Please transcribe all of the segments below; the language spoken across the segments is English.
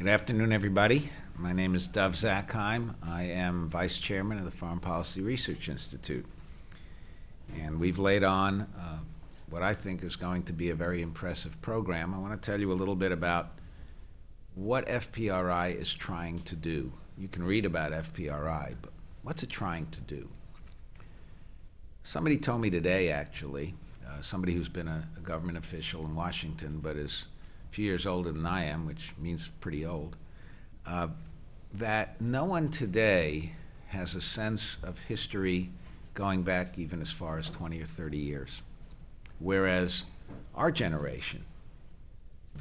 Good afternoon, everybody. My name is Dov Zakheim. I am Vice Chairman of the Foreign Policy Research Institute. And we've laid on what I think is going to be a very impressive program. I want to tell you a little bit about what FPRI is trying to do. You can read about FPRI, but what's it trying to do? Somebody told me today, actually, somebody who's been a government official in Washington but is a few years older than I am, which means pretty old, that no one today has a sense of history going back even as far as 20 or 30 years. Whereas our generation,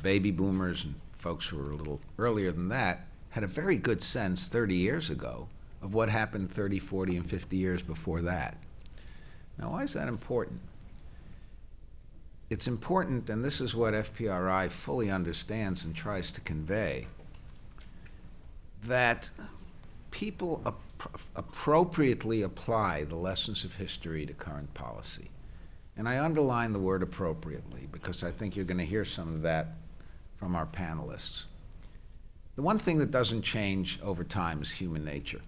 baby boomers and folks who were a little earlier than that, had a very good sense 30 years ago of what happened 30, 40, and 50 years before that. Now, why is that important? It's important, and this is what FPRI fully understands and tries to convey, that people appropriately apply the lessons of history to current policy. And I underline the word appropriately because I think you're going to hear some of that from our panelists. The one thing that doesn't change over time is human nature.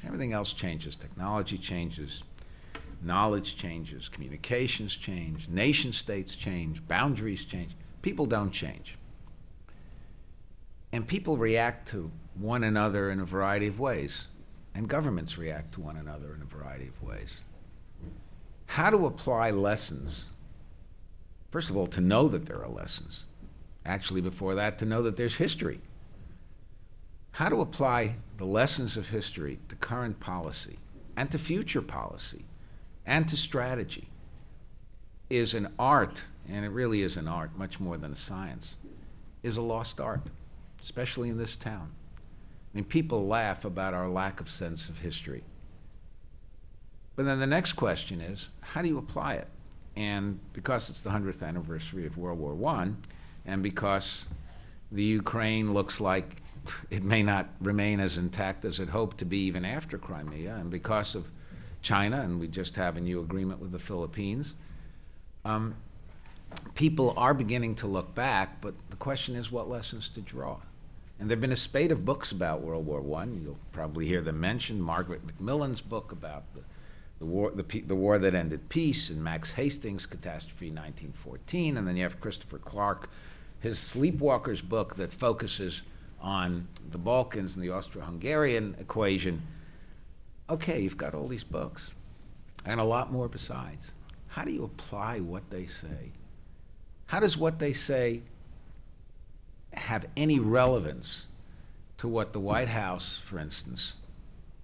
Everything else changes. Technology changes. Knowledge changes, communications change, nation states change, boundaries change. People don't change. And people react to one another in a variety of ways, and governments react to one another in a variety of ways. How to apply lessons, first of all, to know that there are lessons. Actually, before that, to know that there's history. How to apply the lessons of history to current policy and to future policy and to strategy is an art, and it really is an art, much more than a science, is a lost art, especially in this town. I mean, people laugh about our lack of sense of history. But then the next question is, how do you apply it? And because it's the 100th anniversary of World War I, and because the Ukraine looks like it may not remain as intact as it hoped to be even after Crimea, and because of China, and we just have a new agreement with the Philippines, people are beginning to look back, but the question is what lessons to draw. And there have been a spate of books about World War I. You'll probably hear them mentioned. Margaret Macmillan's book about the war that ended peace, and Max Hastings' Catastrophe 1914, and then you have Christopher Clark, his Sleepwalkers book that focuses on the Balkans and the Austro-Hungarian equation. Okay, you've got all these books, and a lot more besides. How do you apply what they say? How does what they say have any relevance to what the White House, for instance,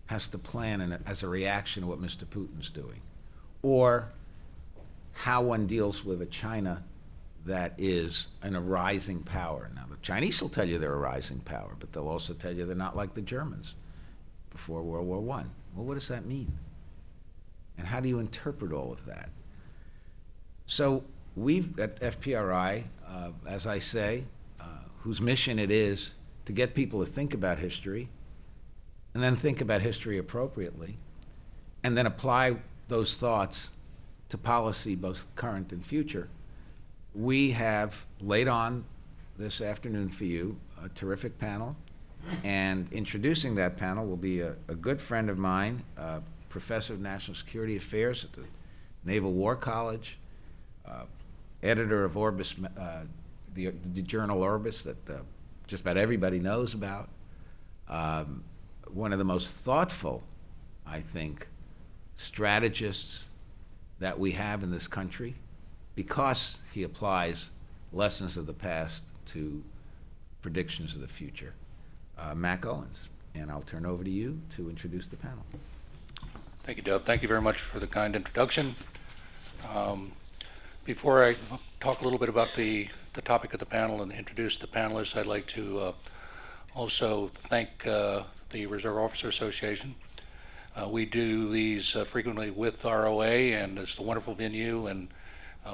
has to plan as a reaction to what Mr. Putin's doing? Or how one deals with a China that is a rising power. Now, the Chinese will tell you they're a rising power, but they'll also tell you they're not like the Germans before World War I. Well, what does that mean? And how do you interpret all of that? So we've, at FPRI, as I say, whose mission it is to get people to think about history, and then think about history appropriately, and then apply those thoughts to policy, both current and future. We have laid on this afternoon for you a terrific panel. And introducing that panel will be a good friend of mine, professor of national security affairs at the Naval War College, editor of Orbis, the journal Orbis that just about everybody knows about, one of the most thoughtful, I think, strategists that we have in this country, because he applies lessons of the past to predictions of the future. Mac Owens, and I'll turn over to you to introduce the panel. Thank you, Dov. Thank you very much for the kind introduction. Before I talk a little bit about the topic of the panel and introduce the panelists, I'd like to also thank the Reserve Officer Association. We do these frequently with ROA, and it's a wonderful venue, and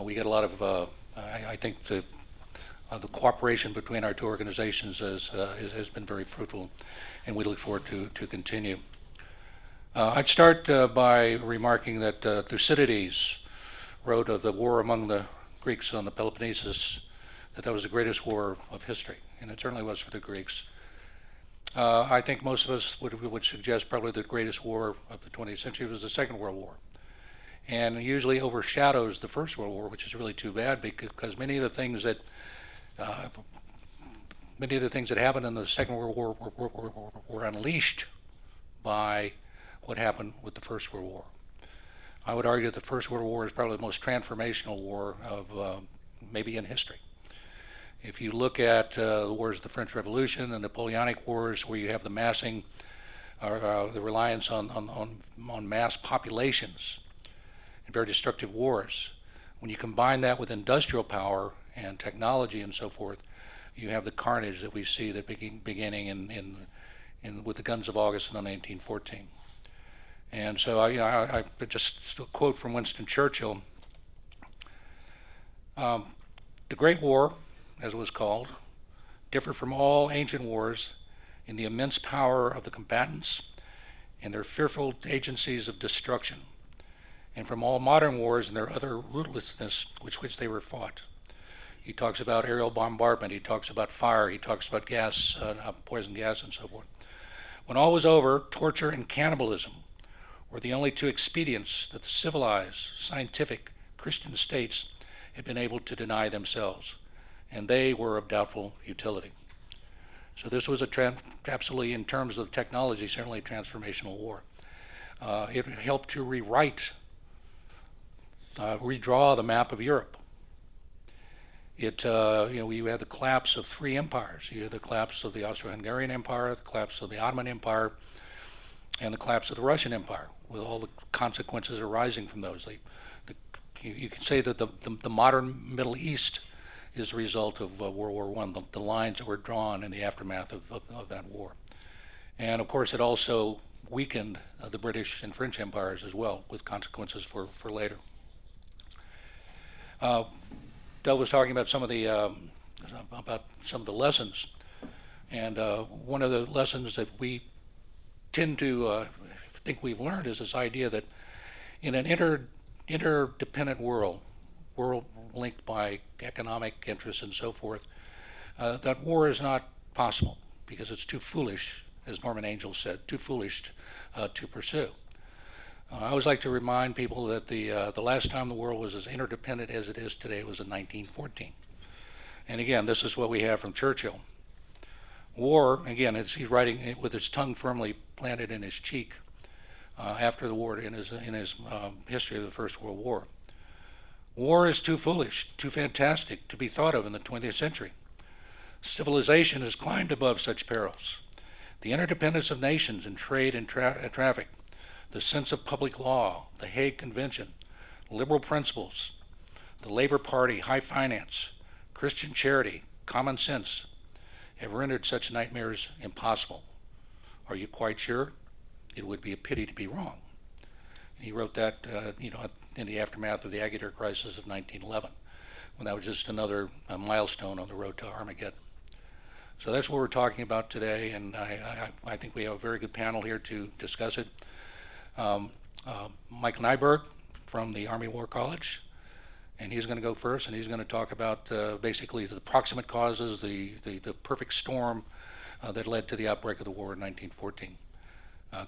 we get a lot of, I think the cooperation between our two organizations has been very fruitful, and we look forward to continue. I'd start by remarking that Thucydides wrote of the war among the Greeks on the Peloponnesus, that was the greatest war of history, and it certainly was for the Greeks. I think most of us would suggest probably the greatest war of the 20th century was the Second World War, and usually overshadows the First World War, which is really too bad because many of the things that happened in the Second World War were unleashed by what happened with the First World War. I would argue that the First World War is probably the most transformational war of maybe in history. If you look at the wars of the French Revolution, the Napoleonic Wars, where you have the massing, the reliance on mass populations and very destructive wars, when you combine that with industrial power and technology and so forth, you have the carnage that we see that beginning with the guns of August in 1914. And so, I just a quote from Winston Churchill: "The Great War, as it was called, differed from all ancient wars in the immense power of the combatants and their fearful agencies of destruction, and from all modern wars in their utter ruthlessness with which they were fought." He talks about aerial bombardment, he talks about fire, he talks about gas, poison gas, and so forth. When all was over, torture and cannibalism were the only two expedients that the civilized, scientific, Christian states had been able to deny themselves, and they were of doubtful utility. So this was absolutely, in terms of technology, certainly a transformational war. It helped to redraw the map of Europe. We had the collapse of three empires. You had the collapse of the Austro-Hungarian Empire, the collapse of the Ottoman Empire, and the collapse of the Russian Empire, with all the consequences arising from those. You can say that the modern Middle East is a result of World War I, the lines that were drawn in the aftermath of that war. And of course, it also weakened the British and French empires as well, with consequences for later. Doug was talking about some of the lessons, and one of the lessons that we tend to think we've learned is this idea that in an interdependent world linked by economic interests and so forth, that war is not possible because it's too foolish, as Norman Angell said, too foolish to pursue. I always like to remind people that the last time the world was as interdependent as it is today was in 1914. And again, this is what we have from Churchill. War, again, he's writing with his tongue firmly planted in his cheek after the war, in his history of the First World War. War is too foolish, too fantastic to be thought of in the 20th century. Civilization has climbed above such perils. The interdependence of nations in trade and traffic, the sense of public law, the Hague Convention, liberal principles, the Labor Party, high finance, Christian charity, common sense, have rendered such nightmares impossible. Are you quite sure? It would be a pity to be wrong. He wrote that, in the aftermath of the Agadir crisis of 1911, when that was just another milestone on the road to Armageddon. So that's what we're talking about today, and I think we have a very good panel here to discuss it. Michael Neiberg from the Army War College, and he's going to go first, and he's going to talk about basically the proximate causes, the perfect storm that led to the outbreak of the war in 1914.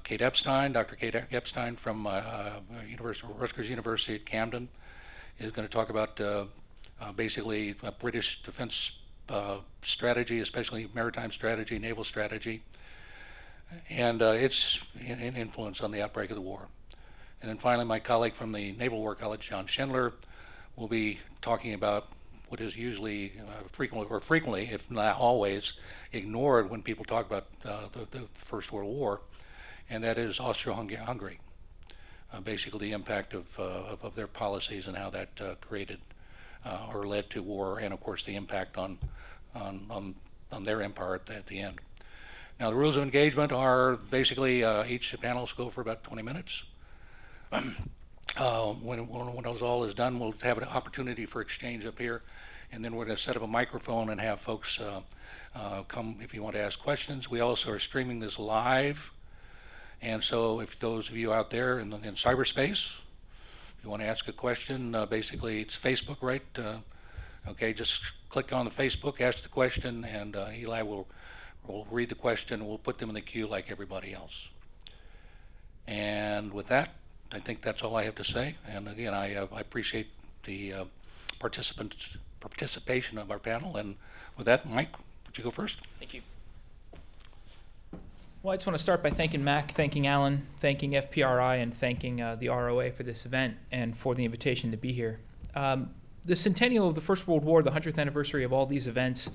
Kate Epstein, Dr. Kate Epstein from Rutgers University-Camden, is going to talk about basically British defense strategy, especially maritime strategy, naval strategy, and its influence on the outbreak of the war. And then finally, my colleague from the Naval War College, John Schindler, will be talking about what is usually frequently, if not always, ignored when people talk about the First World War, and that is Austria-Hungary. Basically, the impact of their policies and how that created or led to war, and of course the impact on their empire at the end. Now, the rules of engagement are basically each panel will go for about 20 minutes. When all is done, we'll have an opportunity for exchange up here, and then we're going to set up a microphone and have folks come if you want to ask questions. We also are streaming this live, and so if those of you out there in cyberspace, if you want to ask a question, basically it's Facebook, right? Okay, just click on the Facebook, ask the question, and Eli will We'll read the question, we'll put them in the queue like everybody else. And with that, I think that's all I have to say. And again, I appreciate the participation of our panel. And with that, Mike, would you go first? Thank you. Well, I just want to start by thanking Mac, thanking Alan, thanking FPRI, and thanking the ROA for this event and for the invitation to be here. The centennial of the First World War, the 100th anniversary of all these events,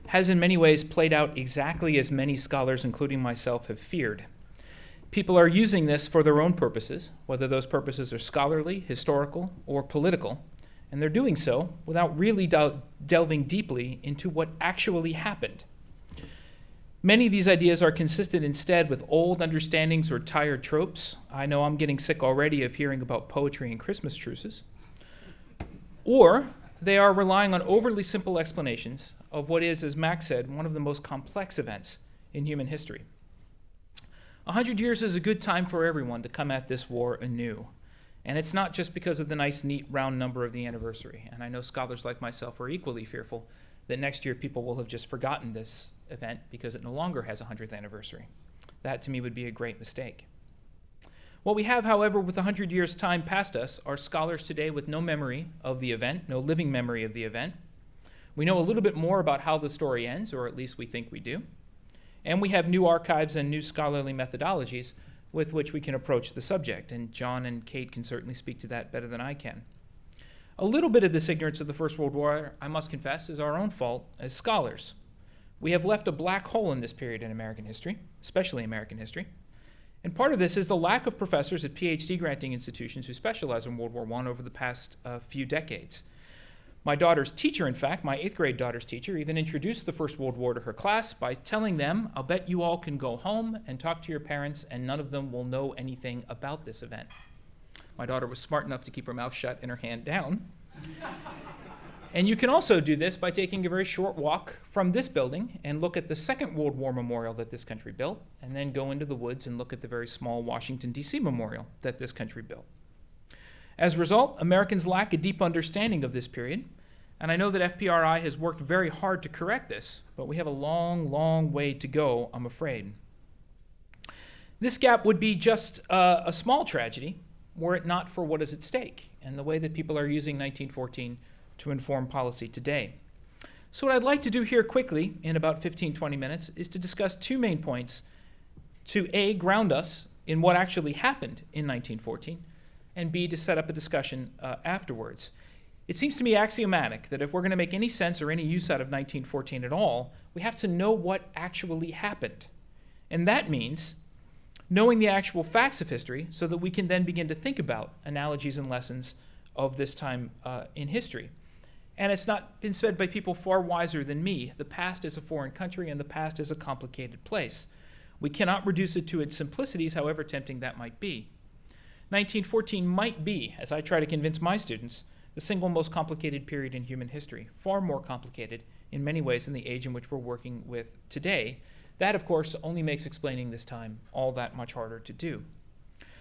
has in many ways played out exactly as many scholars, including myself, have feared. People are using this for their own purposes, whether those purposes are scholarly, historical, or political, and they're doing so without really delving deeply into what actually happened. Many of these ideas are consistent instead with old understandings or tired tropes. I know I'm getting sick already of hearing about poetry and Christmas truces. Or they are relying on overly simple explanations of what is, as Max said, one of the most complex events in human history. 100 years is a good time for everyone to come at this war anew. And it's not just because of the nice, neat, round number of the anniversary. And I know scholars like myself are equally fearful that next year people will have just forgotten this event because it no longer has a 100th anniversary. That, to me, would be a great mistake. What we have, however, with 100 years' time past us are scholars today with no memory of the event, no living memory of the event. We know a little bit more about how the story ends, or at least we think we do. And we have new archives and new scholarly methodologies with which we can approach the subject, and John and Kate can certainly speak to that better than I can. A little bit of this ignorance of the First World War, I must confess, is our own fault as scholars. We have left a black hole in this period in American history, especially American history. And part of this is the lack of professors at PhD granting institutions who specialize in World War I over the past few decades. My daughter's teacher, in fact, my 8th grade daughter's teacher, even introduced the First World War to her class by telling them, "I'll bet you all can go home and talk to your parents and none of them will know anything about this event." My daughter was smart enough to keep her mouth shut and her hand down. And you can also do this by taking a very short walk from this building and look at the Second World War memorial that this country built, and then go into the woods and look at the very small Washington, D.C. memorial that this country built. As a result, Americans lack a deep understanding of this period, and I know that FPRI has worked very hard to correct this, but we have a long, long way to go, I'm afraid. This gap would be just a small tragedy were it not for what is at stake and the way that people are using 1914 to inform policy today. So what I'd like to do here quickly, in about 15-20 minutes, is to discuss two main points to A, ground us in what actually happened in 1914, and B, to set up a discussion afterwards. It seems to me axiomatic that if we're going to make any sense or any use out of 1914 at all, we have to know what actually happened. And that means knowing the actual facts of history so that we can then begin to think about analogies and lessons of this time in history. And it's not been said by people far wiser than me. The past is a foreign country and the past is a complicated place. We cannot reduce it to its simplicities, however tempting that might be. 1914 might be, as I try to convince my students, the single most complicated period in human history, far more complicated in many ways than the age in which we're working with today. That, of course, only makes explaining this time all that much harder to do.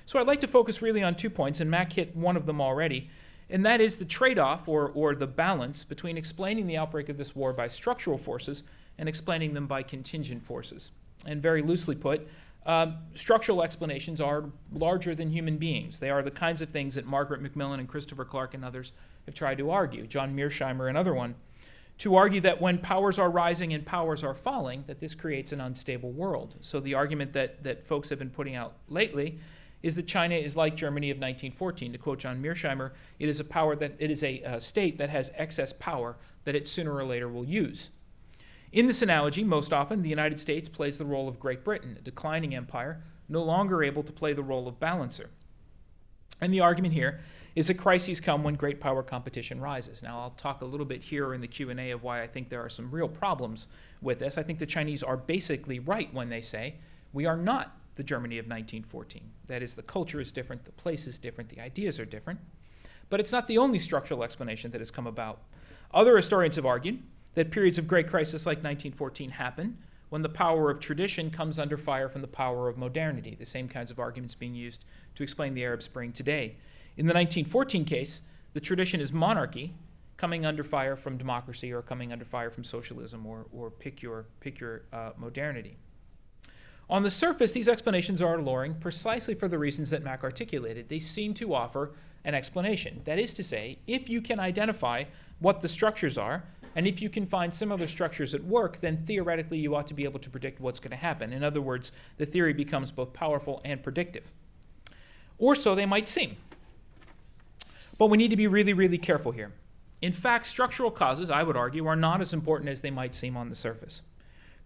So I'd like to focus really on 2 points, and Mac hit one of them already, and that is the trade-off or the balance between explaining the outbreak of this war by structural forces and explaining them by contingent forces. And very loosely put, structural explanations are larger than human beings. They are the kinds of things that Margaret Macmillan and Christopher Clark and others have tried to argue, John Mearsheimer, another one, to argue that when powers are rising and powers are falling, that this creates an unstable world. So the argument that folks have been putting out lately is that China is like Germany of 1914. To quote John Mearsheimer, it is a state that has excess power that it sooner or later will use. In this analogy, most often, the United States plays the role of Great Britain, a declining empire, no longer able to play the role of balancer. And the argument here is that crises come when great power competition rises. Now, I'll talk a little bit here in the Q&A of why I think there are some real problems with this. I think the Chinese are basically right when they say we are not the Germany of 1914. That is, the culture is different, the place is different, the ideas are different. But it's not the only structural explanation that has come about. Other historians have argued that periods of great crisis like 1914 happen when the power of tradition comes under fire from the power of modernity, the same kinds of arguments being used to explain the Arab Spring today. In the 1914 case, the tradition is monarchy, coming under fire from democracy or coming under fire from socialism or pick your modernity. On the surface, these explanations are alluring precisely for the reasons that Mack articulated. They seem to offer an explanation. That is to say, if you can identify what the structures are, and if you can find similar structures at work, then theoretically you ought to be able to predict what's going to happen. In other words, the theory becomes both powerful and predictive. Or so they might seem. But we need to be really, really careful here. In fact, structural causes, I would argue, are not as important as they might seem on the surface.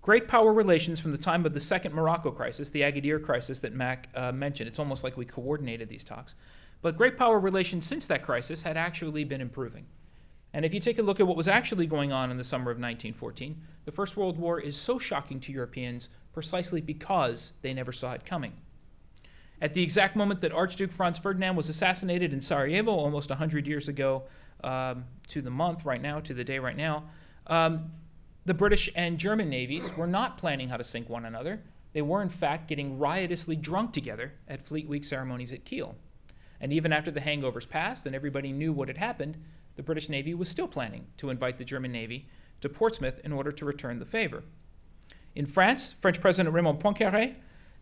Great power relations from the time of the Second Morocco Crisis, the Agadir crisis that Mack mentioned, it's almost like we coordinated these talks, but great power relations since that crisis had actually been improving. And if you take a look at what was actually going on in the summer of 1914, the First World War is so shocking to Europeans precisely because they never saw it coming. At the exact moment that Archduke Franz Ferdinand was assassinated in Sarajevo almost 100 years ago to the month right now, to the day right now, the British and German navies were not planning how to sink one another. They were, in fact, getting riotously drunk together at Fleet Week ceremonies at Kiel. And even after the hangovers passed and everybody knew what had happened, the British Navy was still planning to invite the German Navy to Portsmouth in order to return the favor. In France, French President Raymond Poincaré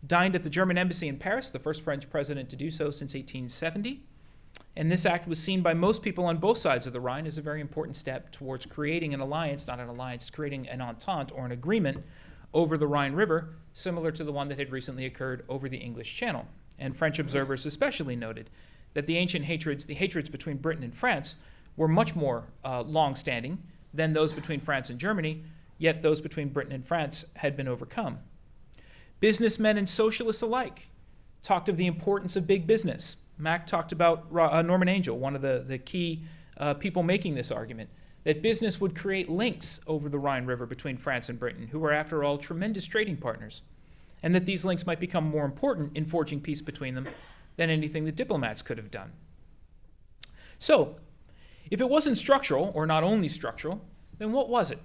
dined at the German embassy in Paris, the first French president to do so since 1870. And this act was seen by most people on both sides of the Rhine as a very important step towards creating an alliance, not an alliance, creating an entente or an agreement over the Rhine River, similar to the one that had recently occurred over the English Channel. And French observers especially noted that the ancient hatreds, between Britain and France, were much more long-standing than those between France and Germany, yet those between Britain and France had been overcome. Businessmen and socialists alike talked of the importance of big business. Mack talked about Norman Angell, one of the key people making this argument, that business would create links over the Rhine River between France and Britain, who were, after all, tremendous trading partners, and that these links might become more important in forging peace between them than anything the diplomats could have done. So, if it wasn't structural, or not only structural, then what was it?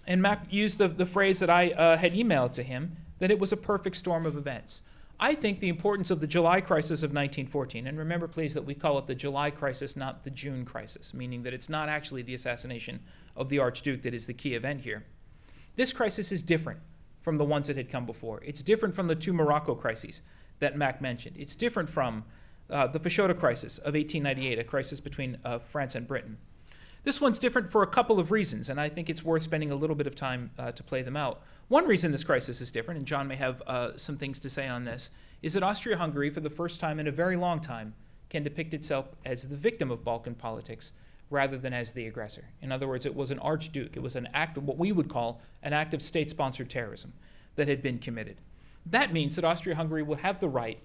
And Mack used the phrase that I had emailed to him, that it was a perfect storm of events. I think the importance of the July crisis of 1914, and remember please that we call it the July crisis, not the June crisis, meaning that it's not actually the assassination of the Archduke that is the key event here. This crisis is different from the ones that had come before. It's different from the two Morocco crises that Mack mentioned. It's different from the Fashoda crisis of 1898, a crisis between France and Britain. This one's different for a couple of reasons, and I think it's worth spending a little bit of time to play them out. One reason this crisis is different, and John may have some things to say on this, is that Austria-Hungary, for the first time in a very long time, can depict itself as the victim of Balkan politics rather than as the aggressor. In other words, it was an archduke. It was an act of what we would call an act of state-sponsored terrorism that had been committed. That means that Austria-Hungary would have the right,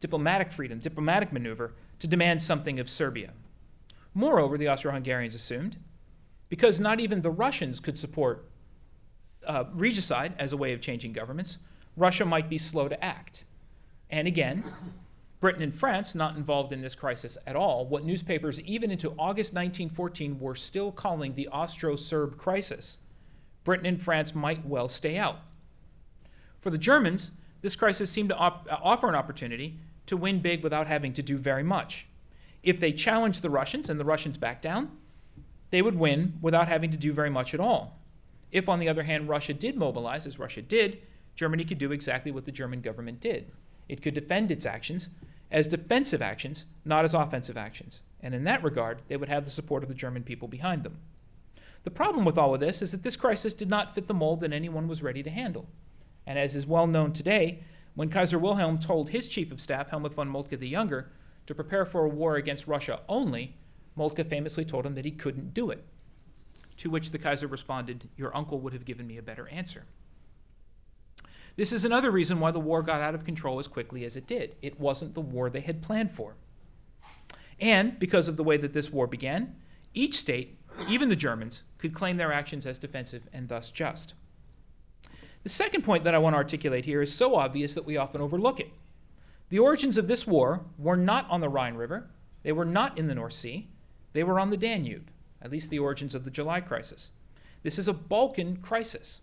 diplomatic freedom, diplomatic maneuver, to demand something of Serbia. Moreover, the Austro-Hungarians assumed, because not even the Russians could support regicide as a way of changing governments, Russia might be slow to act. And again, Britain and France, not involved in this crisis at all, what newspapers even into August 1914 were still calling the Austro-Serb crisis, Britain and France might well stay out. For the Germans, this crisis seemed to offer an opportunity to win big without having to do very much. If they challenged the Russians and the Russians backed down, they would win without having to do very much at all. If, on the other hand, Russia did mobilize, as Russia did, Germany could do exactly what the German government did. It could defend its actions as defensive actions, not as offensive actions. And in that regard, they would have the support of the German people behind them. The problem with all of this is that this crisis did not fit the mold that anyone was ready to handle. And as is well known today, when Kaiser Wilhelm told his chief of staff, Helmuth von Moltke the Younger, to prepare for a war against Russia only, Moltke famously told him that he couldn't do it. To which the Kaiser responded, "Your uncle would have given me a better answer." This is another reason why the war got out of control as quickly as it did. It wasn't the war they had planned for. And because of the way that this war began, each state, even the Germans, could claim their actions as defensive and thus just. The second point that I want to articulate here is so obvious that we often overlook it. The origins of this war were not on the Rhine River. They were not in the North Sea. They were on the Danube, at least the origins of the July crisis. This is a Balkan crisis.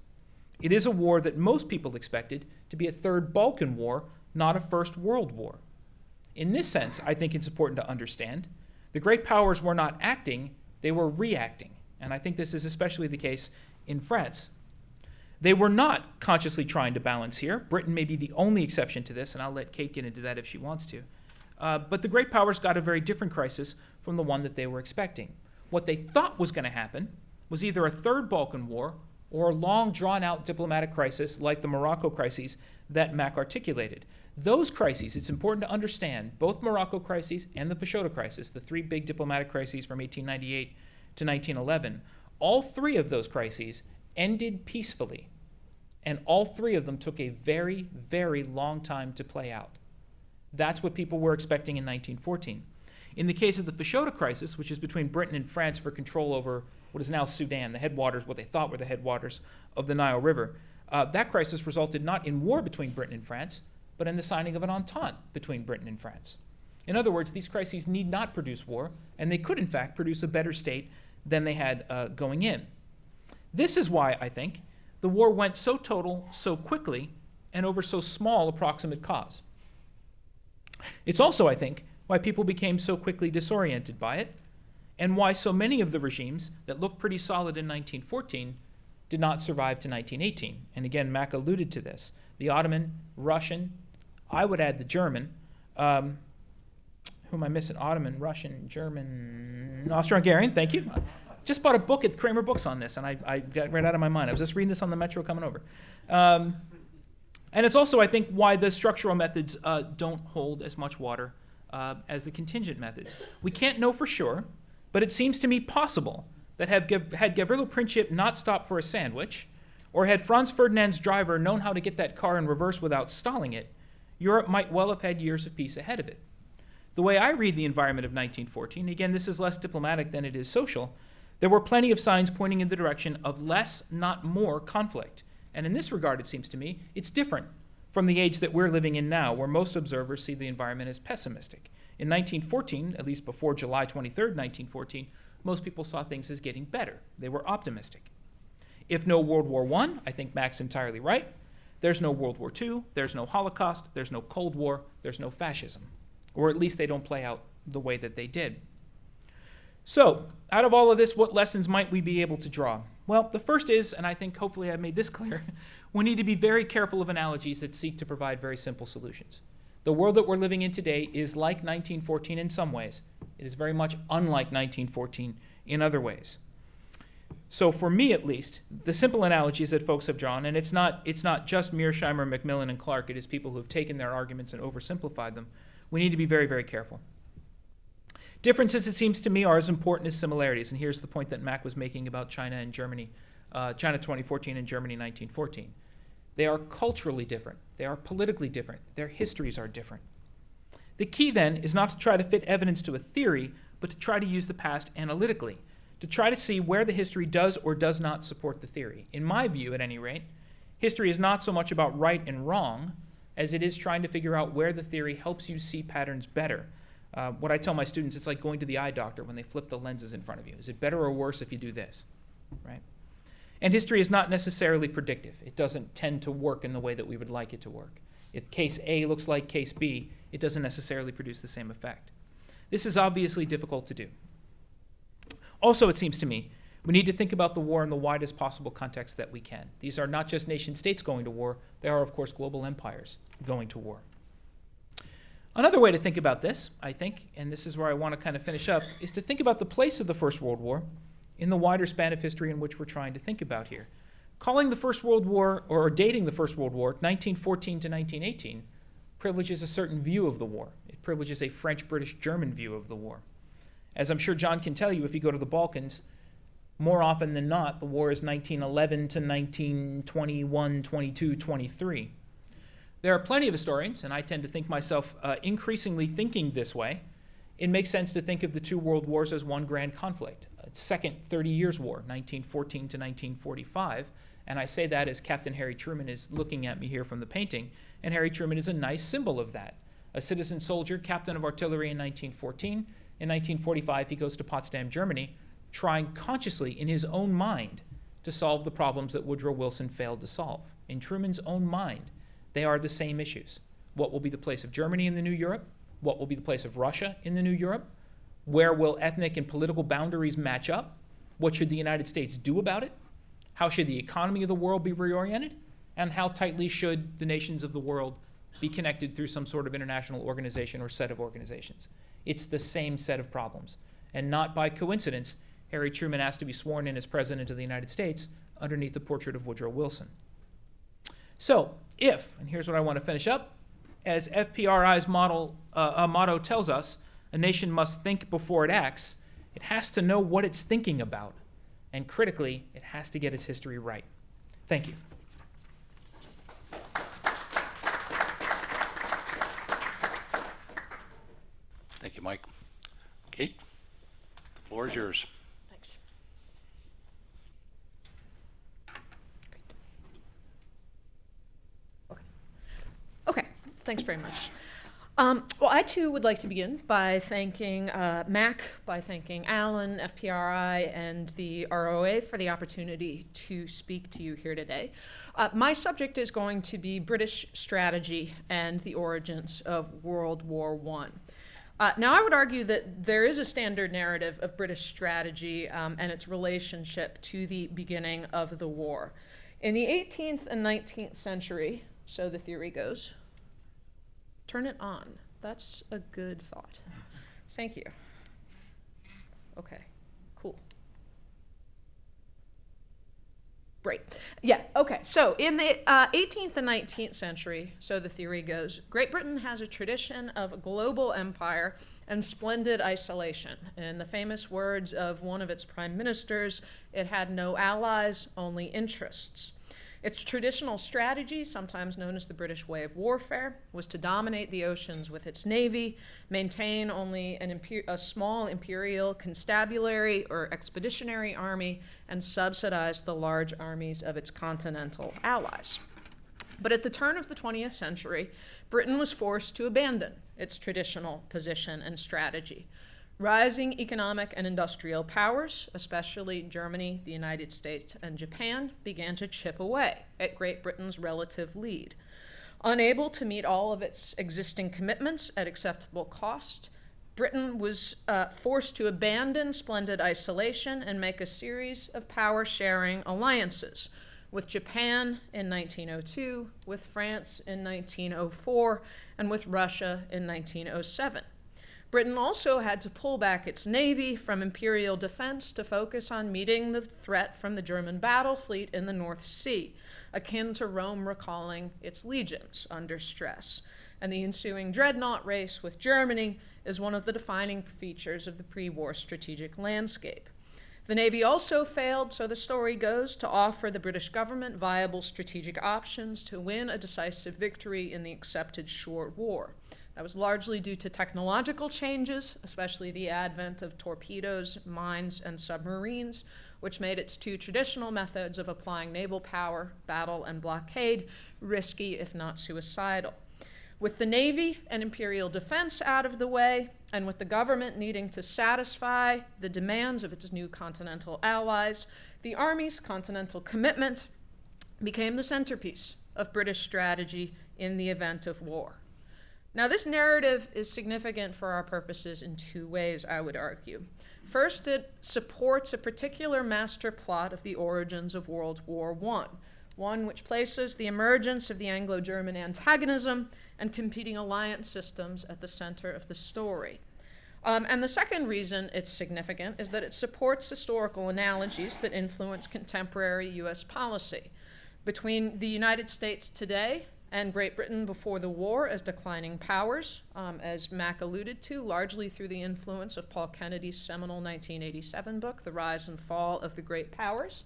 It is a war that most people expected to be a third Balkan war, not a first world war. In this sense, I think it's important to understand, the great powers were not acting They were reacting, and I think this is especially the case in France. They were not consciously trying to balance here. Britain may be the only exception to this, and I'll let Kate get into that if she wants to. But the great powers got a very different crisis from the one that they were expecting. What they thought was going to happen was either a third Balkan War or a long, drawn-out diplomatic crisis like the Morocco crises that Mack articulated. Those crises, it's important to understand, both Morocco crises and the Fashoda crisis, the three big diplomatic crises from 1898 to 1911, all three of those crises ended peacefully, and all three of them took a very, very long time to play out. That's what people were expecting in 1914. In the case of the Fashoda crisis, which is between Britain and France for control over what is now Sudan, the headwaters, what they thought were the headwaters of the Nile River, that crisis resulted not in war between Britain and France, but in the signing of an entente between Britain and France. In other words, these crises need not produce war, and they could, in fact, produce a better state than they had going in. This is why, I think, the war went so total so quickly and over so small a proximate cause. It's also, I think, why people became so quickly disoriented by it, and why so many of the regimes that looked pretty solid in 1914 did not survive to 1918. And again, Mack alluded to this. The Ottoman, Russian, I would add the German. Who am I missing? Ottoman, Russian, German, Austro-Hungarian, thank you. Just bought a book at Kramer Books on this, and I got right out of my mind. I was just reading this on the metro coming over. And it's also, I think, why the structural methods don't hold as much water as the contingent methods. We can't know for sure, but it seems to me possible that had Gavrilo Princip not stopped for a sandwich, or had Franz Ferdinand's driver known how to get that car in reverse without stalling it, Europe might well have had years of peace ahead of it. The way I read the environment of 1914, again, this is less diplomatic than it is social, there were plenty of signs pointing in the direction of less, not more, conflict. And in this regard, it seems to me, it's different from the age that we're living in now, where most observers see the environment as pessimistic. In 1914, at least before July 23rd, 1914, most people saw things as getting better. They were optimistic. If no World War I think Mack's entirely right. There's no World War II, there's no Holocaust, there's no Cold War, there's no fascism. Or at least they don't play out the way that they did. So, out of all of this, what lessons might we be able to draw? Well, the first is, and I think hopefully I made this clear, we need to be very careful of analogies that seek to provide very simple solutions. The world that we're living in today is like 1914 in some ways. It is very much unlike 1914 in other ways. So for me at least, the simple analogies that folks have drawn, and it's not just Mearsheimer, Macmillan, and Clark, it is people who have taken their arguments and oversimplified them. We need to be very, very careful. Differences, it seems to me, are as important as similarities, and here's the point that Mack was making about China and Germany, China 2014 and Germany 1914. They are culturally different. They are politically different. Their histories are different. The key, then, is not to try to fit evidence to a theory, but to try to use the past analytically, to try to see where the history does or does not support the theory. In my view, at any rate, history is not so much about right and wrong as it is trying to figure out where the theory helps you see patterns better. What I tell my students, it's like going to the eye doctor when they flip the lenses in front of you. Is it better or worse if you do this, right? And history is not necessarily predictive. It doesn't tend to work in the way that we would like it to work. If case A looks like case B, it doesn't necessarily produce the same effect. This is obviously difficult to do. Also, it seems to me, we need to think about the war in the widest possible context that we can. These are not just nation states going to war. They are, of course, global empires going to war. Another way to think about this, I think, and this is where I want to kind of finish up, is to think about the place of the First World War in the wider span of history in which we're trying to think about here. Calling the First World War, or dating the First World War, 1914 to 1918, privileges a certain view of the war. It privileges a French, British, German view of the war. As I'm sure John can tell you, if you go to the Balkans, more often than not, the war is 1911 to 1921, 22, 23. There are plenty of historians, and I tend to think myself increasingly thinking this way. It makes sense to think of the two world wars as one grand conflict, a second 30 Years' War, 1914 to 1945. And I say that as Captain Harry Truman is looking at me here from the painting, and Harry Truman is a nice symbol of that. A citizen soldier, captain of artillery in 1914. In 1945, he goes to Potsdam, Germany, trying consciously in his own mind to solve the problems that Woodrow Wilson failed to solve. In Truman's own mind, they are the same issues. What will be the place of Germany in the new Europe? What will be the place of Russia in the new Europe? Where will ethnic and political boundaries match up? What should the United States do about it? How should the economy of the world be reoriented? And how tightly should the nations of the world be connected through some sort of international organization or set of organizations? It's the same set of problems. And not by coincidence, Harry Truman asked to be sworn in as President of the United States underneath the portrait of Woodrow Wilson. So if, and here's what I want to finish up, as FPRI's motto tells us, a nation must think before it acts, it has to know what it's thinking about. And critically, it has to get its history right. Thank you. Thank you, Mike. Kate, the floor is yours. Thanks. Okay, thanks very much. Well, I too would like to begin by thanking MAC, by thanking Alan, FPRI, and the ROA for the opportunity to speak to you here today. My subject is going to be British strategy and the origins of World War I. Now, I would argue that there is a standard narrative of British strategy and its relationship to the beginning of the war. In the 18th and 19th century, so the theory goes, turn it on. That's a good thought. Thank you. Okay, cool. Great. Yeah, okay. So in the 18th and 19th century, so the theory goes, Great Britain has a tradition of global empire and splendid isolation. In the famous words of one of its prime ministers, it had no allies, only interests. Its traditional strategy, sometimes known as the British way of warfare, was to dominate the oceans with its navy, maintain only a small imperial constabulary or expeditionary army, and subsidize the large armies of its continental allies. But at the turn of the 20th century, Britain was forced to abandon its traditional position and strategy. Rising economic and industrial powers, especially Germany, the United States, and Japan, began to chip away at Great Britain's relative lead. Unable to meet all of its existing commitments at acceptable cost, Britain was forced to abandon splendid isolation and make a series of power-sharing alliances with Japan in 1902, with France in 1904, and with Russia in 1907. Britain also had to pull back its navy from imperial defense to focus on meeting the threat from the German battle fleet in the North Sea, akin to Rome recalling its legions under stress. And the ensuing dreadnought race with Germany is one of the defining features of the pre-war strategic landscape. The Navy also failed, so the story goes, to offer the British government viable strategic options to win a decisive victory in the accepted short war. That was largely due to technological changes, especially the advent of torpedoes, mines, and submarines, which made its two traditional methods of applying naval power, battle and blockade, risky if not suicidal. With the Navy and imperial defense out of the way, and with the government needing to satisfy the demands of its new continental allies, the Army's continental commitment became the centerpiece of British strategy in the event of war. Now, this narrative is significant for our purposes in two ways, I would argue. First, it supports a particular master plot of the origins of World War I, one which places the emergence of the Anglo-German antagonism and competing alliance systems at the center of the story. And the second reason it's significant is that it supports historical analogies that influence contemporary U.S. policy. Between the United States today and Great Britain before the war as declining powers, as Mac alluded to, largely through the influence of Paul Kennedy's seminal 1987 book, The Rise and Fall of the Great Powers.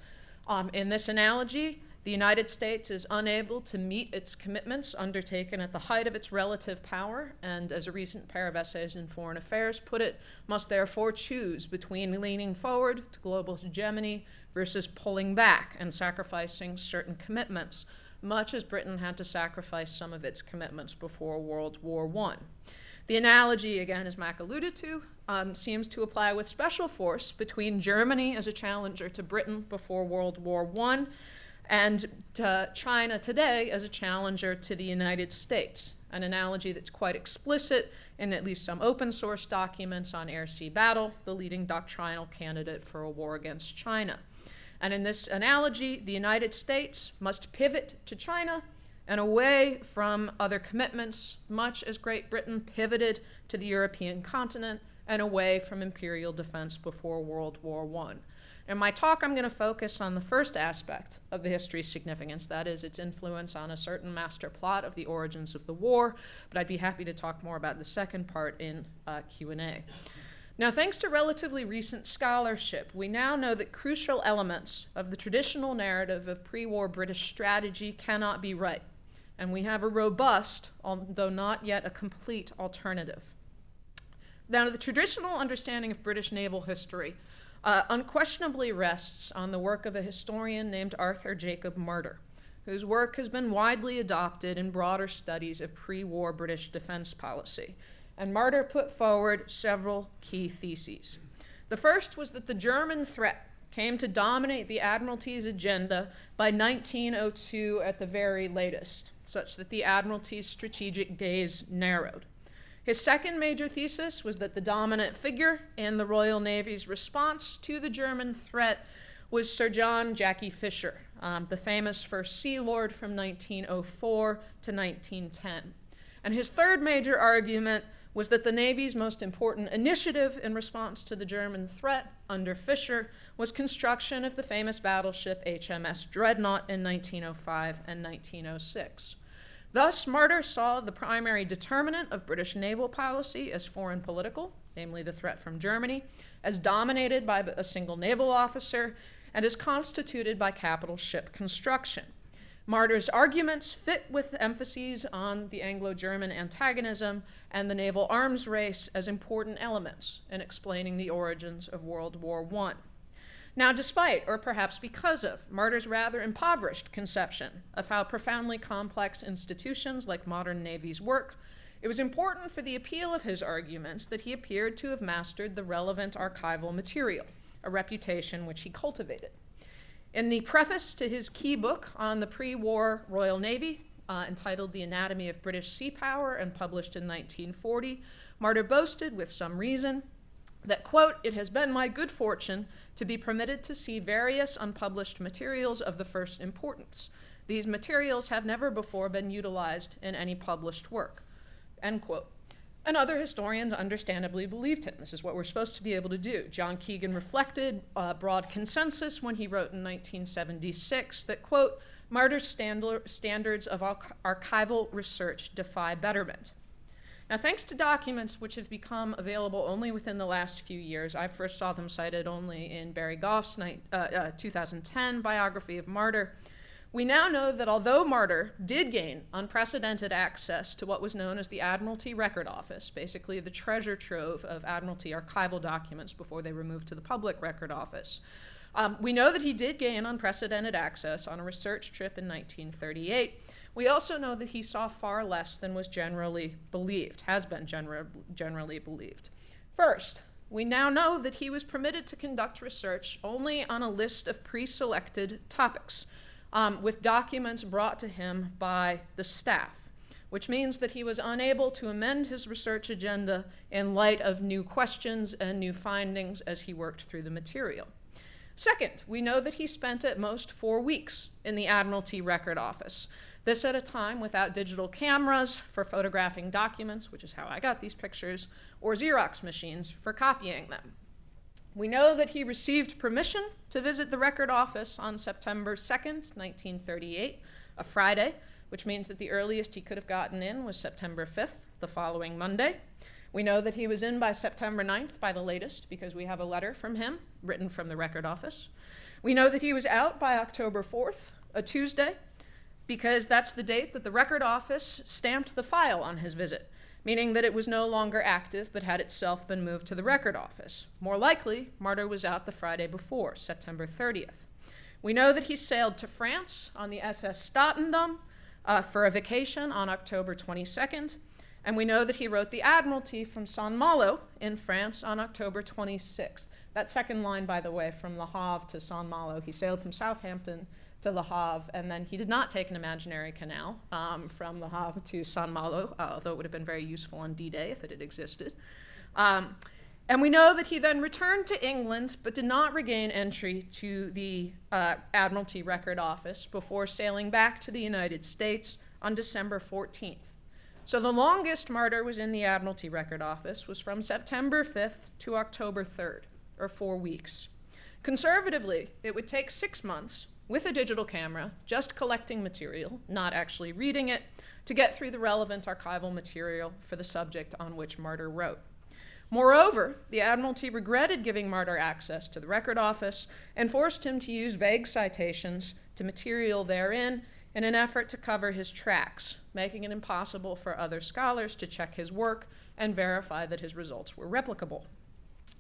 In this analogy, the United States is unable to meet its commitments undertaken at the height of its relative power, and as a recent pair of essays in Foreign Affairs put it, must therefore choose between leaning forward to global hegemony versus pulling back and sacrificing certain commitments, much as Britain had to sacrifice some of its commitments before World War I. The analogy, again, as Mac alluded to, seems to apply with special force between Germany as a challenger to Britain before World War I and China today as a challenger to the United States, an analogy that's quite explicit in at least some open source documents on air-sea battle, the leading doctrinal candidate for a war against China. And in this analogy, the United States must pivot to China and away from other commitments, much as Great Britain pivoted to the European continent and away from imperial defense before World War I. In my talk, I'm going to focus on the first aspect of the history's significance, that is, its influence on a certain master plot of the origins of the war, but I'd be happy to talk more about the second part in Q&A. Now, thanks to relatively recent scholarship, we now know that crucial elements of the traditional narrative of pre-war British strategy cannot be right, and we have a robust, although not yet a complete, alternative. Now, the traditional understanding of British naval history unquestionably rests on the work of a historian named Arthur Jacob Martyr, whose work has been widely adopted in broader studies of pre-war British defense policy. And Martyr put forward several key theses. The first was that the German threat came to dominate the Admiralty's agenda by 1902 at the very latest, such that the Admiralty's strategic gaze narrowed. His second major thesis was that the dominant figure in the Royal Navy's response to the German threat was Sir John Jacky Fisher, the famous First Sea Lord from 1904 to 1910. And his third major argument was that the Navy's most important initiative in response to the German threat under Fisher was construction of the famous battleship HMS Dreadnought in 1905 and 1906. Thus, Martyr saw the primary determinant of British naval policy as foreign political, namely the threat from Germany, as dominated by a single naval officer, and as constituted by capital ship construction. Martyr's arguments fit with emphases on the Anglo-German antagonism and the naval arms race as important elements in explaining the origins of World War I. Now, despite, or perhaps because of, Martyr's rather impoverished conception of how profoundly complex institutions like modern navies work, it was important for the appeal of his arguments that he appeared to have mastered the relevant archival material, a reputation which he cultivated. In the preface to his key book on the pre-war Royal Navy, entitled The Anatomy of British Sea Power and published in 1940, Martyr boasted with some reason that, quote, "It has been my good fortune to be permitted to see various unpublished materials of the first importance. These materials have never before been utilized in any published work," end quote. And other historians understandably believed him. This is what we're supposed to be able to do. John Keegan reflected broad consensus when he wrote in 1976 that, quote, "Martyr's standards of archival research defy betterment." Now, thanks to documents which have become available only within the last few years, I first saw them cited only in Barry Goff's 2010 biography of Martyr, we now know that although Martyr did gain unprecedented access to what was known as the Admiralty Record Office, basically the treasure trove of Admiralty archival documents before they were moved to the Public Record Office, we know that he did gain unprecedented access on a research trip in 1938. We also know that he saw far less than was generally believed, has been generally believed. First, we now know that he was permitted to conduct research only on a list of pre-selected topics, with documents brought to him by the staff, which means that he was unable to amend his research agenda in light of new questions and new findings as he worked through the material. Second, we know that he spent at most 4 weeks in the Admiralty Record Office, this at a time without digital cameras for photographing documents, which is how I got these pictures, or Xerox machines for copying them. We know that he received permission to visit the record office on September 2nd, 1938, a Friday, which means that the earliest he could have gotten in was September 5th, the following Monday. We know that he was in by September 9th by the latest because we have a letter from him written from the record office. We know that he was out by October 4th, a Tuesday, because that's the date that the record office stamped the file on his visit, meaning that it was no longer active but had itself been moved to the record office. More likely, Martyr was out the Friday before, September 30th. We know that he sailed to France on the SS Statendam for a vacation on October 22nd, and we know that he wrote the Admiralty from Saint-Malo in France on October 26th. That second line, by the way, from Le Havre to Saint-Malo, he sailed from Southampton to Le Havre, and then he did not take an imaginary canal from Le Havre to Saint Malo, although it would have been very useful on D-Day if it had existed. And we know that he then returned to England, but did not regain entry to the Admiralty Record Office before sailing back to the United States on December 14th. So the longest Martyr was in the Admiralty Record Office was from September 5th to October 3rd, or 4 weeks. Conservatively, it would take 6 months with a digital camera, just collecting material, not actually reading it, to get through the relevant archival material for the subject on which Martyr wrote. Moreover, the Admiralty regretted giving Martyr access to the record office and forced him to use vague citations to material therein in an effort to cover his tracks, making it impossible for other scholars to check his work and verify that his results were replicable.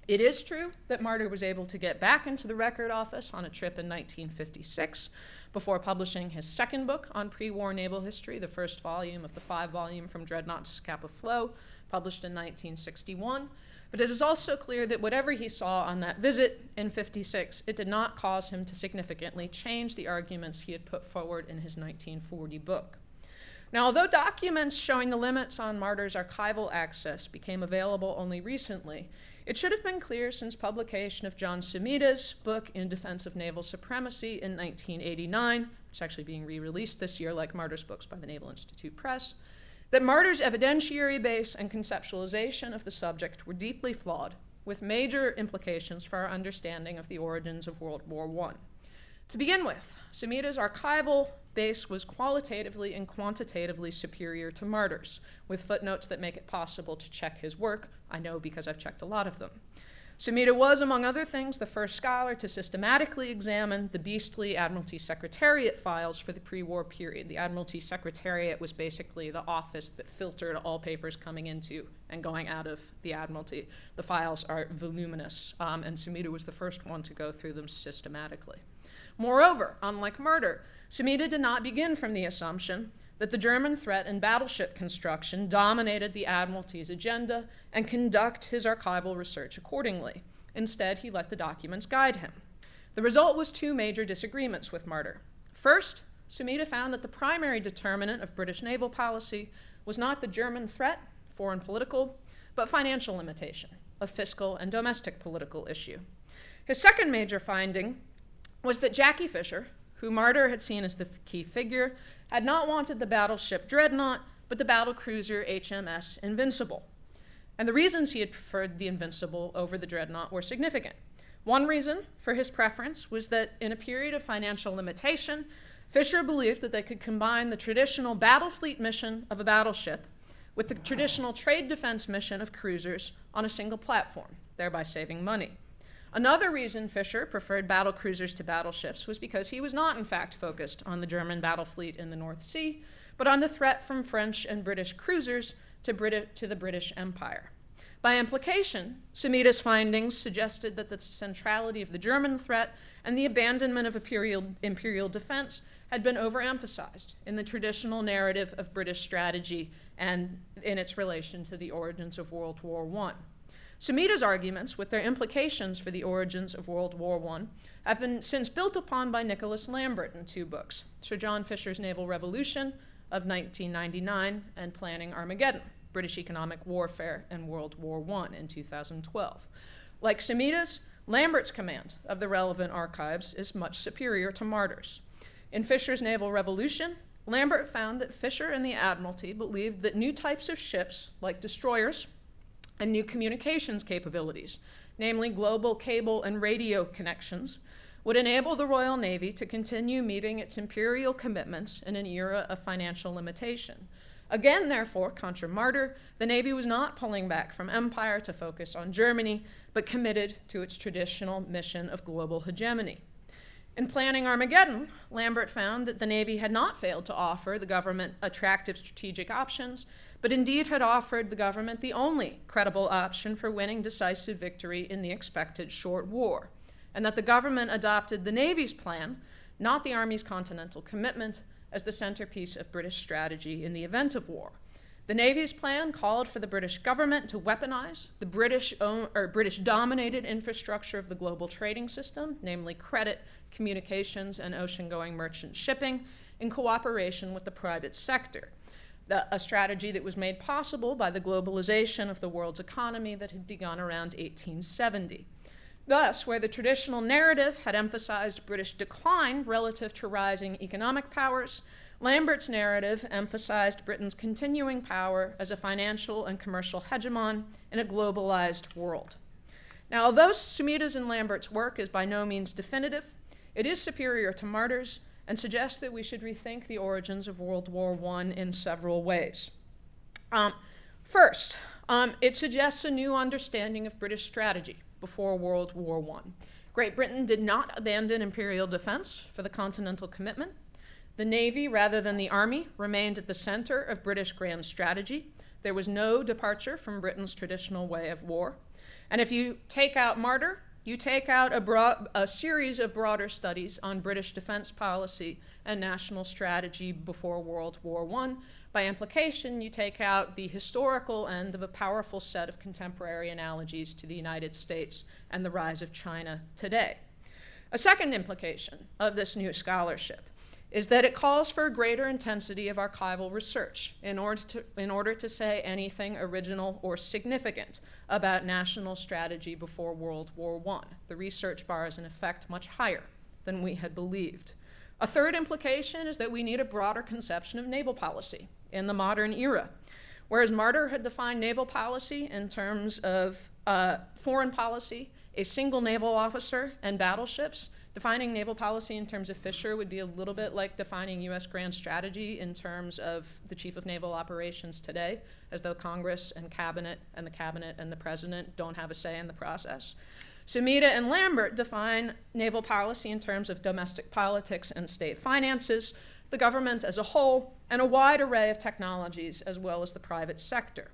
It is true that Martyr was able to get back into the record office on a trip in 1956 before publishing his second book on pre-war naval history, the first volume of the 5-volume From Dreadnought to Scapa Flow, published in 1961. But it is also clear that whatever he saw on that visit in 56, it did not cause him to significantly change the arguments he had put forward in his 1940 book. Now, although documents showing the limits on Martyr's archival access became available only recently, it should have been clear since publication of John Sumita's book In Defense of Naval Supremacy in 1989, which is actually being re-released this year like Martyr's books by the Naval Institute Press, that Martyr's evidentiary base and conceptualization of the subject were deeply flawed, with major implications for our understanding of the origins of World War I. To begin with, Sumita's archival base was qualitatively and quantitatively superior to Martyr's, with footnotes that make it possible to check his work. I know because I've checked a lot of them. Sumita was, among other things, the first scholar to systematically examine the beastly Admiralty Secretariat files for the pre-war period. The Admiralty Secretariat was basically the office that filtered all papers coming into and going out of the Admiralty. The files are voluminous, and Sumita was the first one to go through them systematically. Moreover, unlike Martyr, Sumita did not begin from the assumption that the German threat and battleship construction dominated the Admiralty's agenda and conduct his archival research accordingly. Instead, he let the documents guide him. The result was 2 major disagreements with Martyr. First, Sumita found that the primary determinant of British naval policy was not the German threat, foreign political, but financial limitation, a fiscal and domestic political issue. His second major finding was that Jackie Fisher, who Martyr had seen as the key figure, had not wanted the battleship Dreadnought, but the battlecruiser HMS Invincible. And the reasons he had preferred the Invincible over the Dreadnought were significant. One reason for his preference was that in a period of financial limitation, Fisher believed that they could combine the traditional battle fleet mission of a battleship with the traditional trade defense mission of cruisers on a single platform, thereby saving money. Another reason Fisher preferred battle cruisers to battleships was because he was not, in fact, focused on the German battle fleet in the North Sea, but on the threat from French and British cruisers to the British Empire. By implication, Sumita's findings suggested that the centrality of the German threat and the abandonment of imperial defense had been overemphasized in the traditional narrative of British strategy and in its relation to the origins of World War I. Sumita's arguments, with their implications for the origins of World War I, have been since built upon by Nicholas Lambert in 2 books, Sir John Fisher's Naval Revolution of 1999 and Planning Armageddon, British Economic Warfare and World War I in 2012. Like Sumita's, Lambert's command of the relevant archives is much superior to Martyr's. In Fisher's Naval Revolution, Lambert found that Fisher and the Admiralty believed that new types of ships, like destroyers, and new communications capabilities, namely global cable and radio connections, would enable the Royal Navy to continue meeting its imperial commitments in an era of financial limitation. Again, therefore, contra Martyr, the Navy was not pulling back from empire to focus on Germany, but committed to its traditional mission of global hegemony. In Planning Armageddon, Lambert found that the Navy had not failed to offer the government attractive strategic options, but indeed had offered the government the only credible option for winning decisive victory in the expected short war, and that the government adopted the Navy's plan, not the Army's continental commitment, as the centerpiece of British strategy in the event of war. The Navy's plan called for the British government to weaponize the British-dominated infrastructure of the global trading system, namely credit, communications, and ocean-going merchant shipping, in cooperation with the private sector. A strategy that was made possible by the globalization of the world's economy that had begun around 1870. Thus, where the traditional narrative had emphasized British decline relative to rising economic powers, Lambert's narrative emphasized Britain's continuing power as a financial and commercial hegemon in a globalized world. Now, although Sumita's and Lambert's work is by no means definitive, it is superior to Martyrs and suggests that we should rethink the origins of World War I in several ways. First, it suggests a new understanding of British strategy before World War I. Great Britain did not abandon imperial defense for the continental commitment. The Navy, rather than the Army, remained at the center of British grand strategy. There was no departure from Britain's traditional way of war. And if you take out Martyr, you take out a series of broader studies on British defense policy and national strategy before World War I. By implication, you take out the historical end of a powerful set of contemporary analogies to the United States and the rise of China today. A second implication of this new scholarship is that it calls for a greater intensity of archival research in order to say anything original or significant about national strategy before World War I. The research bar is in effect much higher than we had believed. A third implication is that we need a broader conception of naval policy in the modern era. Whereas Martyr had defined naval policy in terms of foreign policy, a single naval officer, and battleships, defining naval policy in terms of Fisher would be a little bit like defining U.S. grand strategy in terms of the Chief of Naval Operations today, as though Congress and the Cabinet and the President don't have a say in the process. Sumita and Lambert define naval policy in terms of domestic politics and state finances, the government as a whole, and a wide array of technologies, as well as the private sector.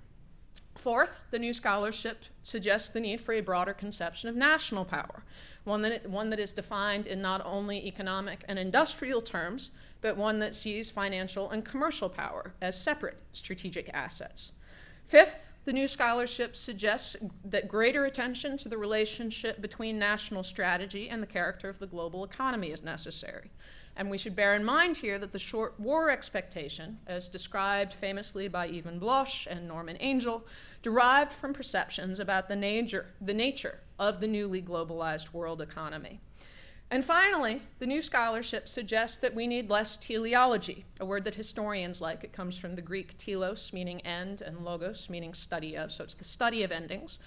Fourth, the new scholarship suggests the need for a broader conception of national power, one that is defined in not only economic and industrial terms, but one that sees financial and commercial power as separate strategic assets. Fifth, the new scholarship suggests that greater attention to the relationship between national strategy and the character of the global economy is necessary. And we should bear in mind here that the short war expectation, as described famously by Yvon Bloch and Norman Angell, derived from perceptions about the nature of the newly globalized world economy. And finally, the new scholarship suggests that we need less teleology, a word that historians like. It comes from the Greek telos, meaning end, and logos, meaning study of, so it's the study of endings.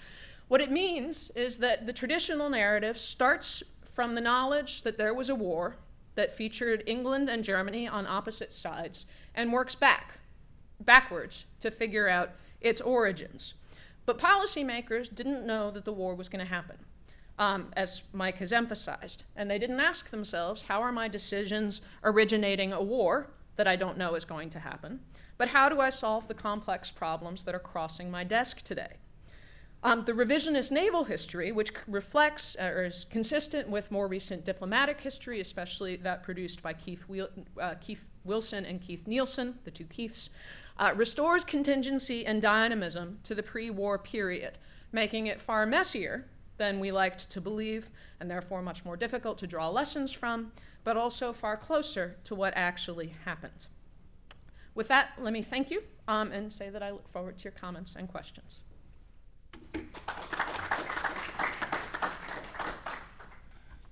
What it means is that the traditional narrative starts from the knowledge that there was a war that featured England and Germany on opposite sides and works backwards to figure out its origins. But policymakers didn't know that the war was going to happen, as Mike has emphasized. And they didn't ask themselves, how are my decisions originating a war that I don't know is going to happen? But how do I solve the complex problems that are crossing my desk today? The revisionist naval history, which reflects or is consistent with more recent diplomatic history, especially that produced by Keith Wilson and Keith Nielsen, the two Keiths, restores contingency and dynamism to the pre-war period, making it far messier than we liked to believe, and therefore much more difficult to draw lessons from, but also far closer to what actually happened. With that, let me thank you and say that I look forward to your comments and questions.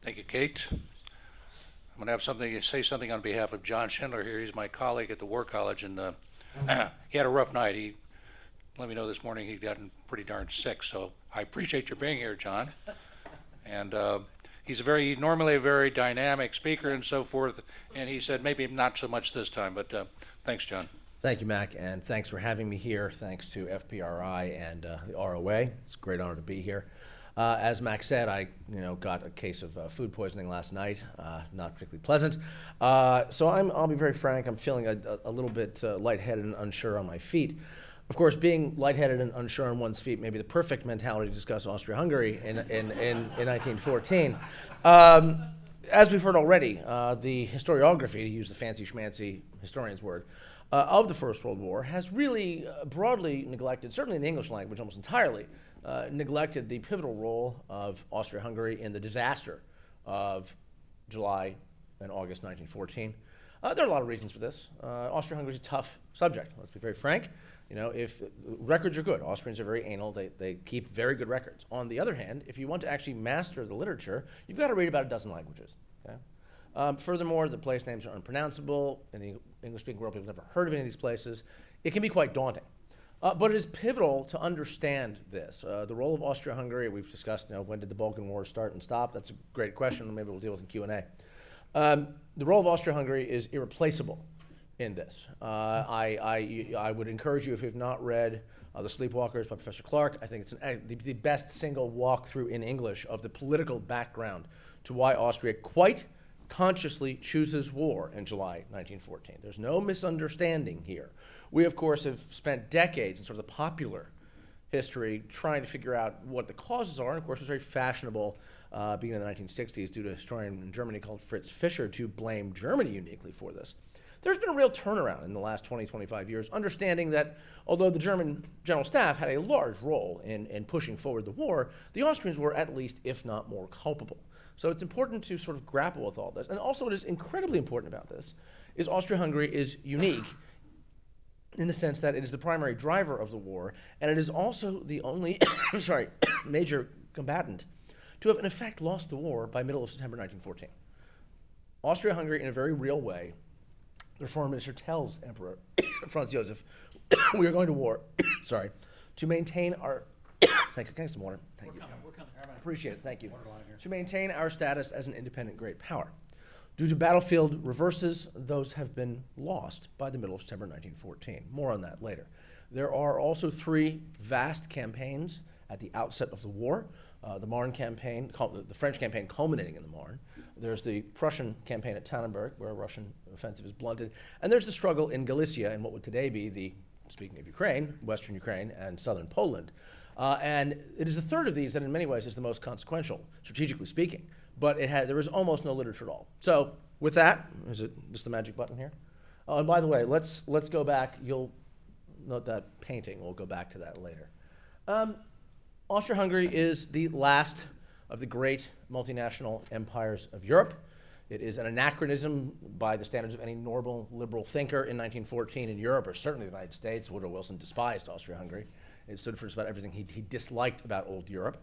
Thank you, Kate. I'm going to say something on behalf of John Schindler here. He's my colleague at the War College, and he had a rough night. He let me know this morning he'd gotten pretty darn sick, so I appreciate your being here, John. And he's normally a very dynamic speaker and so forth, and he said maybe not so much this time, but thanks, John. Thank you, Mac, and thanks for having me here. Thanks to FPRI and the ROA. It's a great honor to be here. As Mac said, I got a case of food poisoning last night, not particularly pleasant. So I'll be very frank, I'm feeling a little bit lightheaded and unsure on my feet. Of course, being lightheaded and unsure on one's feet may be the perfect mentality to discuss Austria-Hungary in 1914. as we've heard already, the historiography, to use the fancy schmancy historian's word, of the First World War has really broadly neglected, certainly in the English language almost entirely, neglected the pivotal role of Austria-Hungary in the disaster of July and August 1914. There are a lot of reasons for this. Austria-Hungary is a tough subject, let's be very frank. You know, if records are good, Austrians are very anal, they keep very good records. On the other hand, if you want to actually master the literature, you've got to read about a dozen languages. Okay? Furthermore, the place names are unpronounceable. In the English-speaking world, people have never heard of any of these places. It can be quite daunting. But it is pivotal to understand this. The role of Austria-Hungary, we've discussed, you know, when did the Balkan Wars start and stop? That's a great question. Maybe we'll deal with it in Q&A. The role of Austria-Hungary is irreplaceable in this. I would encourage you, if you've not read The Sleepwalkers by Professor Clark, I think it's the best single walkthrough in English of the political background to why Austria quite consciously chooses war in July 1914. There's no misunderstanding here. We, of course, have spent decades in sort of the popular history trying to figure out what the causes are. And of course, it was very fashionable beginning in the 1960s due to a historian in Germany called Fritz Fischer to blame Germany uniquely for this. There's been a real turnaround in the last 20, 25 years, understanding that although the German General Staff had a large role in pushing forward the war, the Austrians were at least, if not more, culpable. So it's important to sort of grapple with all this. And also what is incredibly important about this is Austria-Hungary is unique in the sense that it is the primary driver of the war, and it is also the only major combatant to have in effect lost the war by middle of September 1914. Austria-Hungary, in a very real way, the foreign minister tells Emperor Franz Joseph, we are going to war, to maintain our, thank you, can I get some water? Thank you. We're coming. Appreciate it, thank you. To maintain our status as an independent great power. Due to battlefield reverses, those have been lost by the middle of September 1914. More on that later. There are also three vast campaigns at the outset of the war. The Marne campaign, the French campaign culminating in the Marne. There's the Prussian campaign at Tannenberg, where a Russian offensive is blunted. And there's the struggle in Galicia, in what would today be the, speaking of Ukraine, Western Ukraine and southern Poland. And it is the third of these that in many ways is the most consequential, strategically speaking. But there is almost no literature at all. So with that, is it just the magic button here? Oh, and by the way, let's go back. You'll note that painting. We'll go back to that later. Austria-Hungary is the last of the great multinational empires of Europe. It is an anachronism by the standards of any normal liberal thinker in 1914 in Europe, or certainly the United States. Woodrow Wilson despised Austria-Hungary. It stood for just about everything he disliked about old Europe.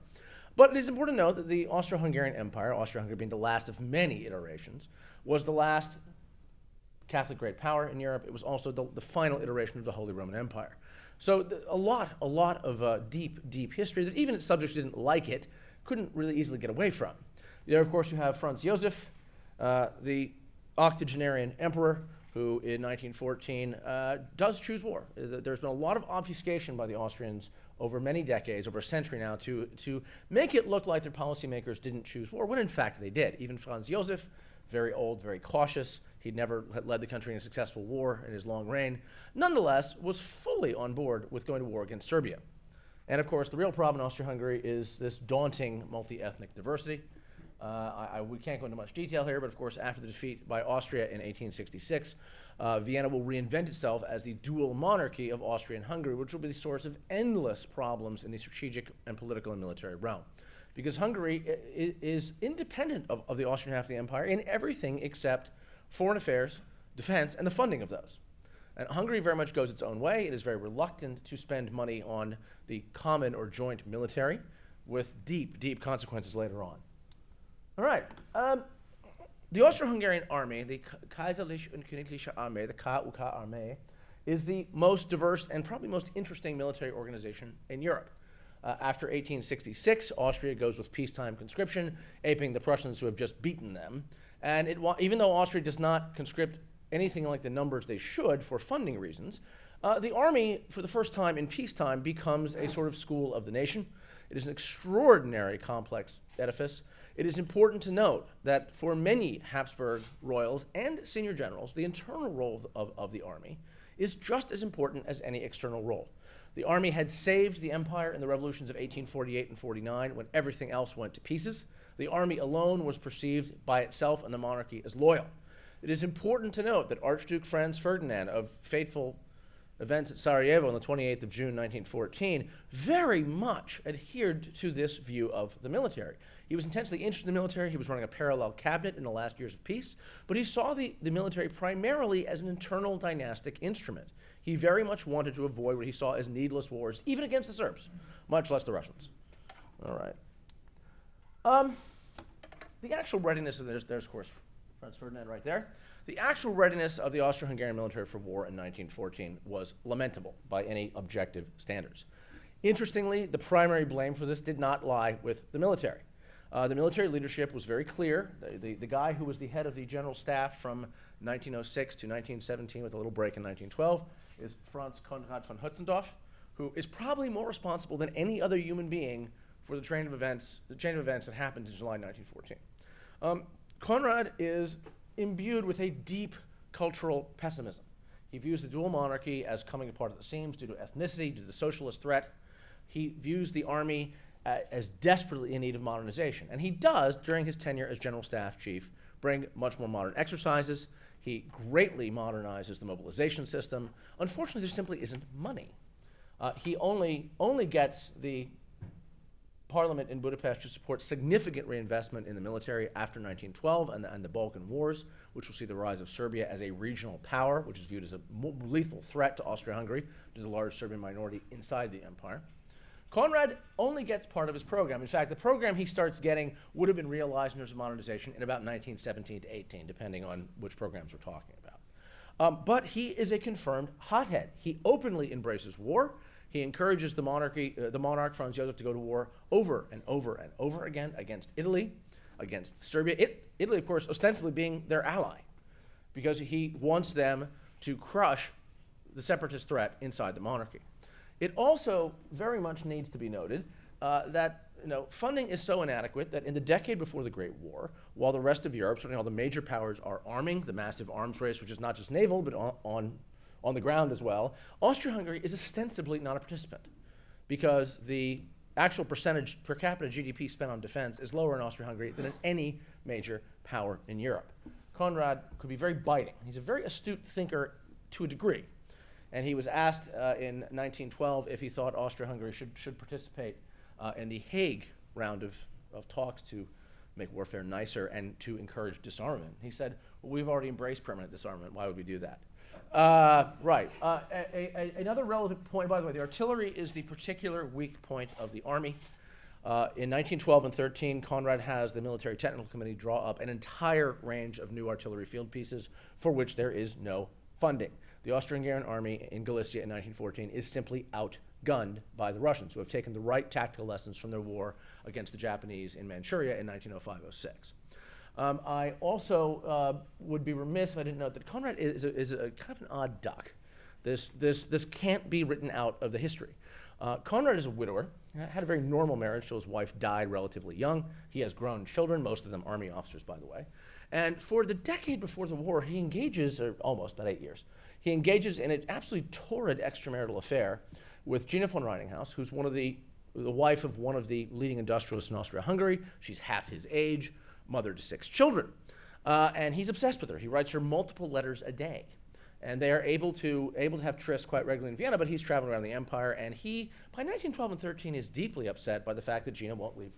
But it is important to note that the Austro-Hungarian Empire, Austria-Hungary being the last of many iterations, was the last Catholic great power in Europe. It was also the final iteration of the Holy Roman Empire. So a lot of deep history that even its subjects who didn't like it couldn't really easily get away from. There, of course, you have Franz Joseph, the octogenarian emperor, who in 1914 does choose war. There's been a lot of obfuscation by the Austrians over many decades, over a century now, to make it look like their policymakers didn't choose war, when in fact they did. Even Franz Joseph, very old, very cautious, he'd never led the country in a successful war in his long reign, nonetheless was fully on board with going to war against Serbia. And of course, the real problem in Austria-Hungary is this daunting multi-ethnic diversity. We can't go into much detail here, but of course, after the defeat by Austria in 1866, Vienna will reinvent itself as the dual monarchy of Austria and Hungary, which will be the source of endless problems in the strategic and political and military realm. Because Hungary is independent of the Austrian half of the empire in everything except foreign affairs, defense, and the funding of those. And Hungary very much goes its own way. It is very reluctant to spend money on the common or joint military, with deep consequences later on. All right. The Austro-Hungarian Army, the Kaiserliche und Königliche Armee, the KUK Armee, is the most diverse and probably most interesting military organization in Europe. After 1866, Austria goes with peacetime conscription, aping the Prussians who have just beaten them. And even though Austria does not conscript anything like the numbers they should for funding reasons, the army, for the first time in peacetime, becomes a sort of school of the nation. It is an extraordinary complex edifice. It is important to note that for many Habsburg royals and senior generals, the internal role of the army is just as important as any external role. The army had saved the empire in the revolutions of 1848 and 49 when everything else went to pieces. The army alone was perceived by itself and the monarchy as loyal. It is important to note that Archduke Franz Ferdinand, of fateful events at Sarajevo on the 28th of June 1914, very much adhered to this view of the military. He was intensely interested in the military. He was running a parallel cabinet in the last years of peace, but he saw the military primarily as an internal dynastic instrument. He very much wanted to avoid what he saw as needless wars, even against the Serbs, much less the Russians. All right. The actual readiness of there's of course Franz Ferdinand right there. The actual readiness of the Austro-Hungarian military for war in 1914 was lamentable by any objective standards. Interestingly, the primary blame for this did not lie with the military. The military leadership was very clear. The guy who was the head of the general staff from 1906 to 1917 with a little break in 1912 is Franz Konrad von Hötzendorf, who is probably more responsible than any other human being for the chain of events that happened in July 1914. Konrad is imbued with a deep cultural pessimism. He views the dual monarchy as coming apart at the seams due to ethnicity, due to the socialist threat. He views the army as desperately in need of modernization. And he does, during his tenure as General Staff Chief, bring much more modern exercises. He greatly modernizes the mobilization system. Unfortunately, there simply isn't money. He only gets the Parliament in Budapest to support significant reinvestment in the military after 1912 and the Balkan Wars, which will see the rise of Serbia as a regional power, which is viewed as a lethal threat to Austria-Hungary due to the large Serbian minority inside the empire. Konrad only gets part of his program. In fact, the program he starts getting would have been realized in terms of modernization in about 1917 to 18, depending on which programs we're talking about. But he is a confirmed hothead. He openly embraces war. He encourages the monarch Franz Joseph to go to war over and over and over again against Italy, against Serbia. Italy, of course, ostensibly being their ally, because he wants them to crush the separatist threat inside the monarchy. It also very much needs to be noted that funding is so inadequate that in the decade before the Great War, while the rest of Europe, certainly all the major powers, are arming the massive arms race, which is not just naval, but on the ground as well, Austria-Hungary is ostensibly not a participant because the actual percentage per capita GDP spent on defense is lower in Austria-Hungary than in any major power in Europe. Konrad could be very biting. He's a very astute thinker to a degree. And he was asked in 1912 if he thought Austria-Hungary should participate in the Hague round of talks to make warfare nicer and to encourage disarmament. He said, well, we've already embraced permanent disarmament. Why would we do that? Another relevant point, by the way, the artillery is the particular weak point of the army. In 1912 and 13, Konrad has the Military Technical Committee draw up an entire range of new artillery field pieces for which there is no funding. The Austro-Hungarian Army in Galicia in 1914 is simply outgunned by the Russians, who have taken the right tactical lessons from their war against the Japanese in Manchuria in 1905-06. I also would be remiss if I didn't note that Konrad is a kind of an odd duck. This can't be written out of the history. Konrad is a widower, had a very normal marriage, so his wife died relatively young. He has grown children, most of them army officers, by the way. And for the decade before the war, he engages, or almost about 8 years, he engages in an absolutely torrid extramarital affair with Gina von Reininghaus, who's the wife of one of the leading industrialists in Austria-Hungary. She's half his age, mother to 6 children. And he's obsessed with her. He writes her multiple letters a day. And they are able to have trysts quite regularly in Vienna, but he's traveling around the empire, and he, by 1912 and 13, is deeply upset by the fact that Gina won't leave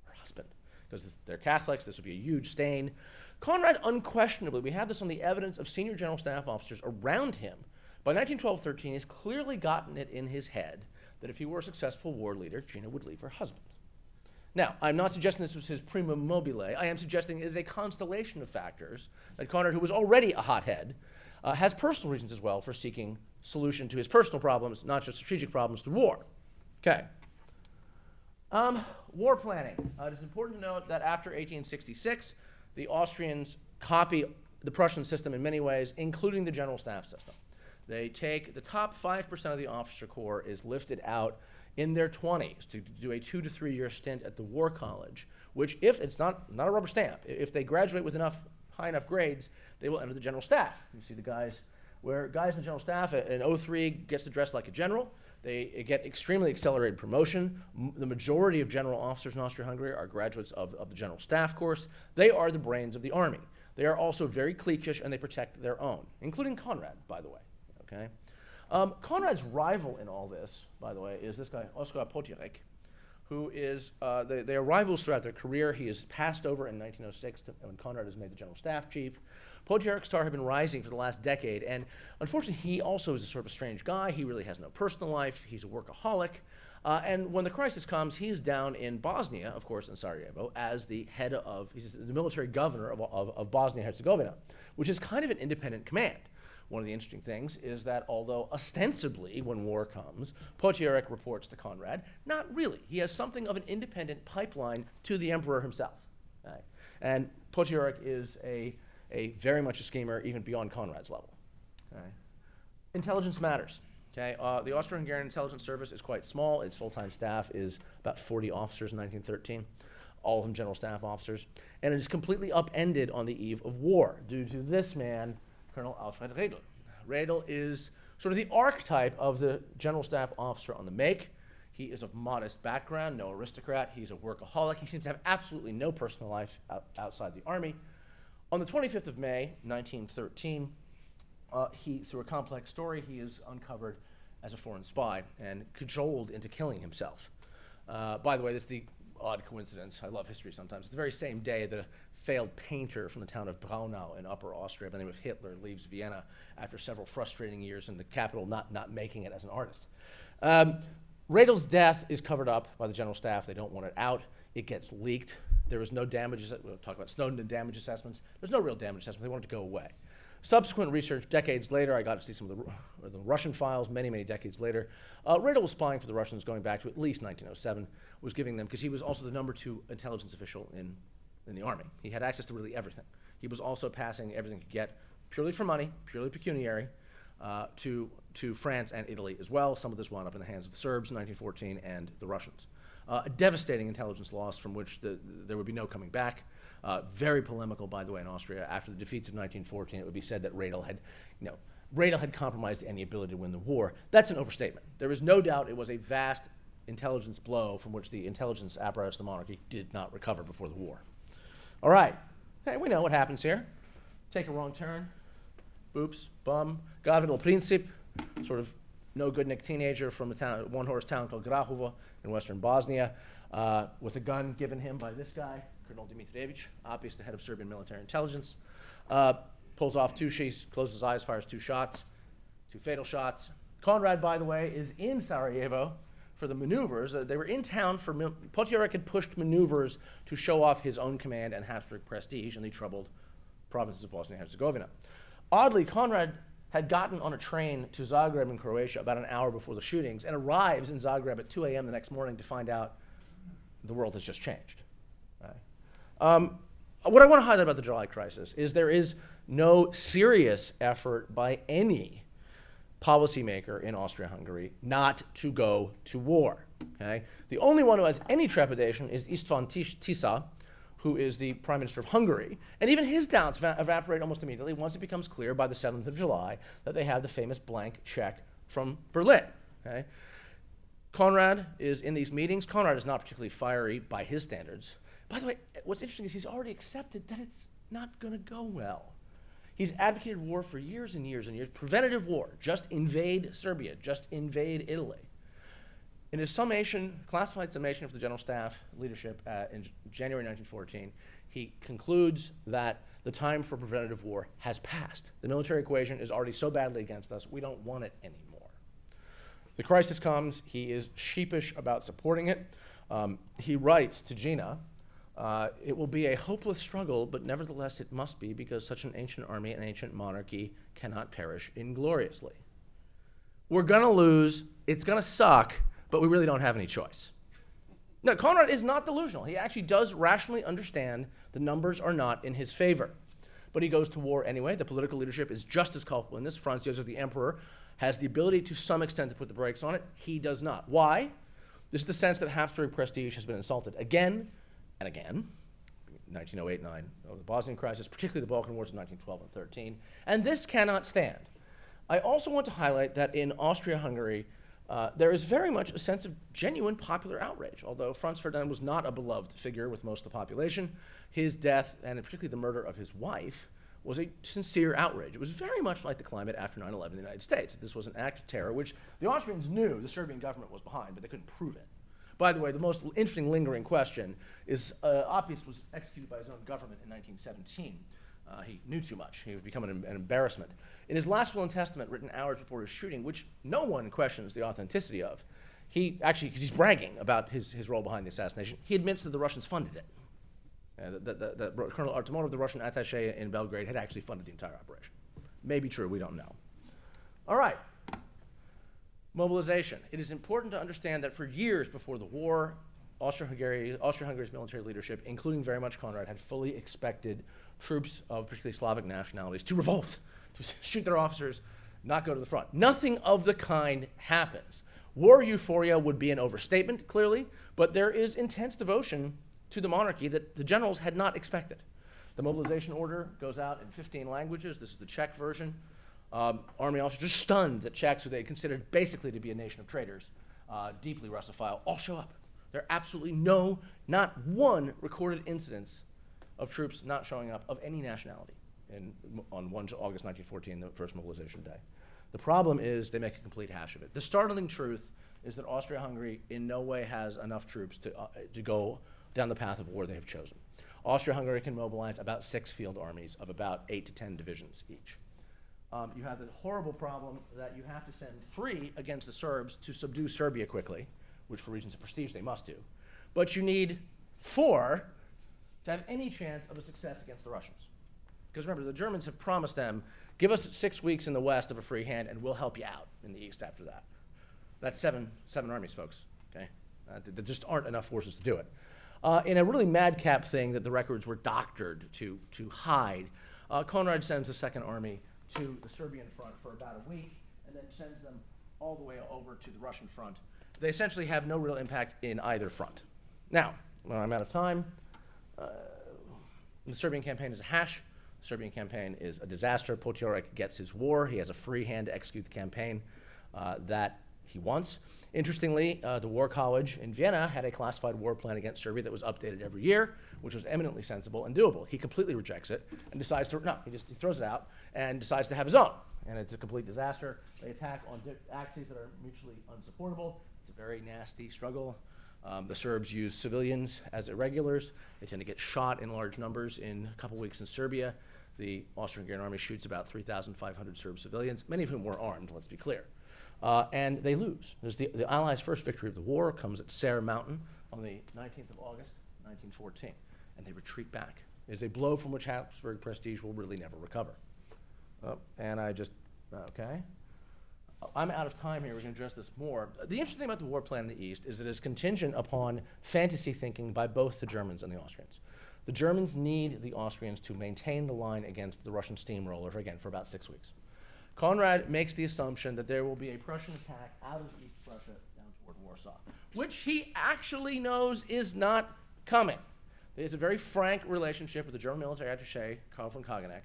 her husband. Because they're Catholics, this would be a huge stain. Konrad, unquestionably, we have this on the evidence of senior general staff officers around him, by 1912-13, has clearly gotten it in his head that if he were a successful war leader, Gina would leave her husband. Now, I'm not suggesting this was his primum mobile. I am suggesting it is a constellation of factors that Konrad, who was already a hothead, has personal reasons as well for seeking solution to his personal problems, not just strategic problems through war. Okay. War planning. It is important to note that after 1866, the Austrians copy the Prussian system in many ways, including the general staff system. They take the top 5% of the officer corps is lifted out in their 20s to do a 2 to 3 year stint at the War College, which, if it's not a rubber stamp, if they graduate with high enough grades, they will enter the general staff. You see the guys where guys in the general staff in 03 gets to dress like a general. They get extremely accelerated promotion. The majority of general officers in Austria-Hungary are graduates of the general staff course. They are the brains of the army. They are also very cliquish, and they protect their own, including Conrad, by the way. Okay? Conrad's rival in all this, by the way, is this guy, Oskar Potierek, who is, they are rivals throughout their career. He is passed over in 1906 when Conrad is made the general staff chief. Potierek's star had been rising for the last decade, and unfortunately, he also is a sort of a strange guy. He really has no personal life. He's a workaholic. And when the crisis comes, he's down in Bosnia, of course, in Sarajevo, as the head of, he's the military governor of Bosnia-Herzegovina, which is kind of an independent command. One of the interesting things is that although ostensibly, when war comes, Potierek reports to Conrad, not really. He has something of an independent pipeline to the emperor himself. Right? And Potierek is a very much a schemer, even beyond Conrad's level. Okay? Intelligence matters. Okay? The Austro-Hungarian intelligence service is quite small. Its full-time staff is about 40 officers in 1913, all of them general staff officers. And it is completely upended on the eve of war due to this man, Colonel Alfred Redl. Redl is sort of the archetype of the general staff officer on the make. He is of modest background, no aristocrat. He's a workaholic. He seems to have absolutely no personal life outside the army. On the 25th of May, 1913, through a complex story, he is uncovered as a foreign spy and cajoled into killing himself. By the way, that's the odd coincidence. I love history sometimes. It's the very same day that a failed painter from the town of Braunau in Upper Austria by the name of Hitler leaves Vienna after several frustrating years in the capital not making it as an artist. Redl's death is covered up by the general staff. They don't want it out. It gets leaked. There was no damage. We'll talk about Snowden and damage assessments. There's no real damage assessment. They want it to go away. Subsequent research, decades later, I got to see some of the Russian files many, many decades later. Redl was spying for the Russians going back to at least 1907, was giving them, because he was also the #2 intelligence official in the army. He had access to really everything. He was also passing everything he could get, purely for money, purely pecuniary, to France and Italy as well. Some of this wound up in the hands of the Serbs in 1914 and the Russians. A devastating intelligence loss from which there would be no coming back. Very polemical, by the way, in Austria. After the defeats of 1914, it would be said that Redl had compromised any ability to win the war. That's an overstatement. There is no doubt it was a vast intelligence blow from which the intelligence apparatus of the monarchy did not recover before the war. All right. Okay, we know what happens here. Take a wrong turn. Oops, bum. Gavrilo Princip, sort of no good Nick teenager from a one-horse town called Grahovo in western Bosnia, with a gun given him by this guy, Colonel Dimitrievich, obviously the head of Serbian military intelligence. Pulls off 2 shots, closes his eyes, fires 2 shots, 2 fatal shots. Conrad, by the way, is in Sarajevo for the maneuvers. They were in town for Potierek had pushed maneuvers to show off his own command and Habsburg prestige in the troubled provinces of Bosnia and Herzegovina. Oddly, Conrad had gotten on a train to Zagreb in Croatia about an hour before the shootings and arrives in Zagreb at 2 a.m. the next morning to find out the world has just changed. Right? What I want to highlight about the July crisis is there is no serious effort by any policymaker in Austria-Hungary not to go to war. Okay? The only one who has any trepidation is István Tisza, who is the Prime Minister of Hungary. And even his doubts evaporate almost immediately once it becomes clear by the 7th of July that they have the famous blank check from Berlin. Okay? Conrad is in these meetings. Conrad is not particularly fiery by his standards. By the way, what's interesting is he's already accepted that it's not going to go well. He's advocated war for years and years and years, preventative war, just invade Serbia, just invade Italy. In his summation, classified summation of the General Staff leadership in January 1914, he concludes that the time for preventative war has passed. The military equation is already so badly against us, we don't want it anymore. The crisis comes, he is sheepish about supporting it. He writes to Gina, it will be a hopeless struggle, but nevertheless it must be, because such an ancient army and ancient monarchy cannot perish ingloriously. We're gonna lose, it's gonna suck, but we really don't have any choice. Now, Conrad is not delusional. He actually does rationally understand the numbers are not in his favor. But he goes to war anyway. The political leadership is just as culpable in this. Franz Joseph, the emperor, has the ability to some extent to put the brakes on it. He does not. Why? This is the sense that Habsburg prestige has been insulted again and again. 1908-9, the Bosnian crisis, particularly the Balkan Wars of 1912 and 13. And this cannot stand. I also want to highlight that in Austria-Hungary, there is very much a sense of genuine popular outrage. Although Franz Ferdinand was not a beloved figure with most of the population, his death, and particularly the murder of his wife, was a sincere outrage. It was very much like the climate after 9/11 in the United States. This was an act of terror, which the Austrians knew the Serbian government was behind, but they couldn't prove it. By the way, the most interesting lingering question is Orbis was executed by his own government in 1917. He knew too much. He was becoming an embarrassment. In his last will and testament, written hours before his shooting, which no one questions the authenticity of, he actually, because he's bragging about his role behind the assassination, he admits that the Russians funded it. Colonel Artemonov, the Russian attaché in Belgrade, had actually funded the entire operation. Maybe true, we don't know. All right. Mobilization. It is important to understand that for years before the war, Austria-Hungary's military leadership, including very much Conrad, had fully expected troops of particularly Slavic nationalities to revolt, to shoot their officers, not go to the front. Nothing of the kind happens. War euphoria would be an overstatement, clearly, but there is intense devotion to the monarchy that the generals had not expected. The mobilization order goes out in 15 languages. This is the Czech version. Army officers are stunned that Czechs, who they considered basically to be a nation of traitors, deeply Russophile, all show up. There are absolutely not one recorded incidence of troops not showing up of any nationality on 1 August 1914, the first mobilization day. The problem is they make a complete hash of it. The startling truth is that Austria-Hungary in no way has enough troops to go down the path of war they have chosen. Austria-Hungary can mobilize about 6 field armies of about 8 to 10 divisions each. You have the horrible problem that you have to send 3 against the Serbs to subdue Serbia quickly, which for reasons of prestige they must do. But you need 4 to have any chance of a success against the Russians. Because remember, the Germans have promised them, give us 6 weeks in the west of a free hand and we'll help you out in the east after that. That's seven armies, folks. Okay? There just aren't enough forces to do it. In a really madcap thing that the records were doctored to hide, Conrad sends the Second Army to the Serbian front for about a week and then sends them all the way over to the Russian front. They essentially have no real impact in either front. Now, I'm out of time. The Serbian campaign is a hash. The Serbian campaign is a disaster. Potiorek gets his war. He has a free hand to execute the campaign that he wants. Interestingly, the War College in Vienna had a classified war plan against Serbia that was updated every year, which was eminently sensible and doable. He completely rejects it and decides to, he throws it out and decides to have his own. And it's a complete disaster. They attack on axes that are mutually unsupportable. It's a very nasty struggle. The Serbs use civilians as irregulars. They tend to get shot in large numbers in a couple weeks in Serbia. The Austro-Hungarian Army shoots about 3,500 Serb civilians, many of whom were armed, let's be clear. And they lose. The Allies' first victory of the war comes at Ser Mountain on the 19th of August, 1914, and they retreat back. It is a blow from which Habsburg prestige will really never recover. Okay. I'm out of time here. We're going to address this more. The interesting thing about the war plan in the East is that it's contingent upon fantasy thinking by both the Germans and the Austrians. The Germans need the Austrians to maintain the line against the Russian steamroller, again, for about 6 weeks. Conrad makes the assumption that there will be a Prussian attack out of East Prussia down toward Warsaw, which he actually knows is not coming. There's a very frank relationship with the German military attaché, Karl von Kaganeck.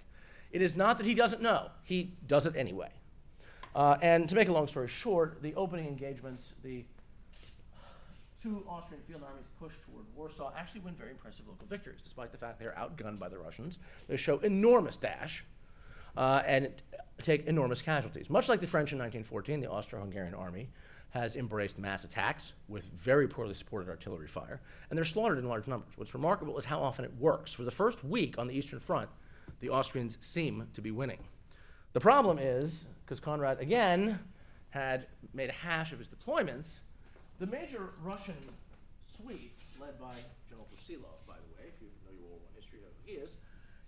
It is not that he doesn't know. He does it anyway. And to make a long story short, the opening engagements, the 2 Austrian field armies push toward Warsaw actually win very impressive local victories, despite the fact they're outgunned by the Russians. They show enormous dash and take enormous casualties. Much like the French in 1914, the Austro-Hungarian Army has embraced mass attacks with very poorly supported artillery fire, and they're slaughtered in large numbers. What's remarkable is how often it works. For the first week on the Eastern Front, the Austrians seem to be winning. The problem is, because Conrad, again, had made a hash of his deployments, the major Russian sweep, led by General Brusilov, by the way, if you know your World War I history, you know who he is,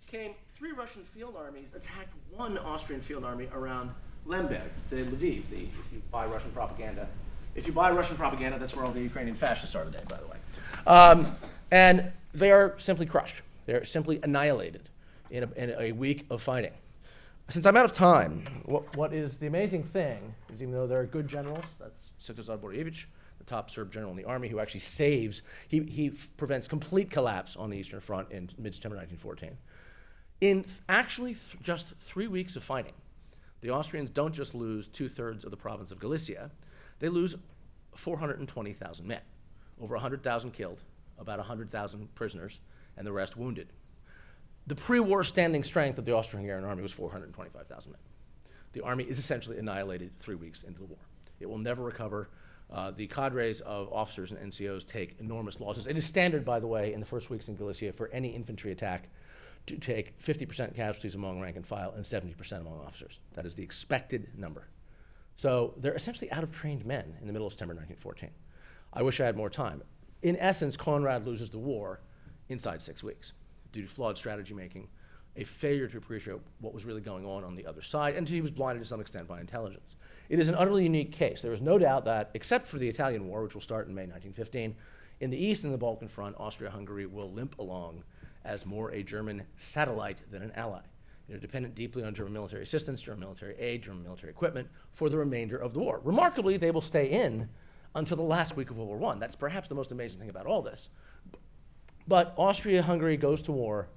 came 3 Russian field armies, attacked 1 Austrian field army around Lambert, say Lviv, if you buy Russian propaganda. If you buy Russian propaganda, that's where all the Ukrainian fascists are today, by the way. And they are simply crushed. They're simply annihilated in a week of fighting. Since I'm out of time, what is the amazing thing is, even though there are good generals, that's Svetozar Borijević, the top Serb general in the army, who actually saves, he prevents complete collapse on the Eastern Front in mid-September 1914. In actually just 3 weeks of fighting, The Austrians don't just lose 2/3 of the province of Galicia, they lose 420,000 men, over 100,000 killed, about 100,000 prisoners, and the rest wounded. The pre-war standing strength of the Austro-Hungarian army was 425,000 men. The army is essentially annihilated 3 weeks into the war. It will never recover. The cadres of officers and NCOs take enormous losses. It is standard, by the way, in the first weeks in Galicia for any infantry attack to take 50% casualties among rank and file and 70% among officers. That is the expected number. So they're essentially out of trained men in the middle of September 1914. I wish I had more time. In essence, Conrad loses the war inside 6 weeks due to flawed strategy making, a failure to appreciate what was really going on the other side, and he was blinded to some extent by intelligence. It is an utterly unique case. There is no doubt that, except for the Italian War, which will start in May 1915, in the East and the Balkan front, Austria-Hungary will limp along as more a German satellite than an ally. Dependent deeply on German military assistance, German military aid, German military equipment for the remainder of the war. Remarkably, they will stay in until the last week of World War I. That's perhaps the most amazing thing about all this. But Austria-Hungary goes to war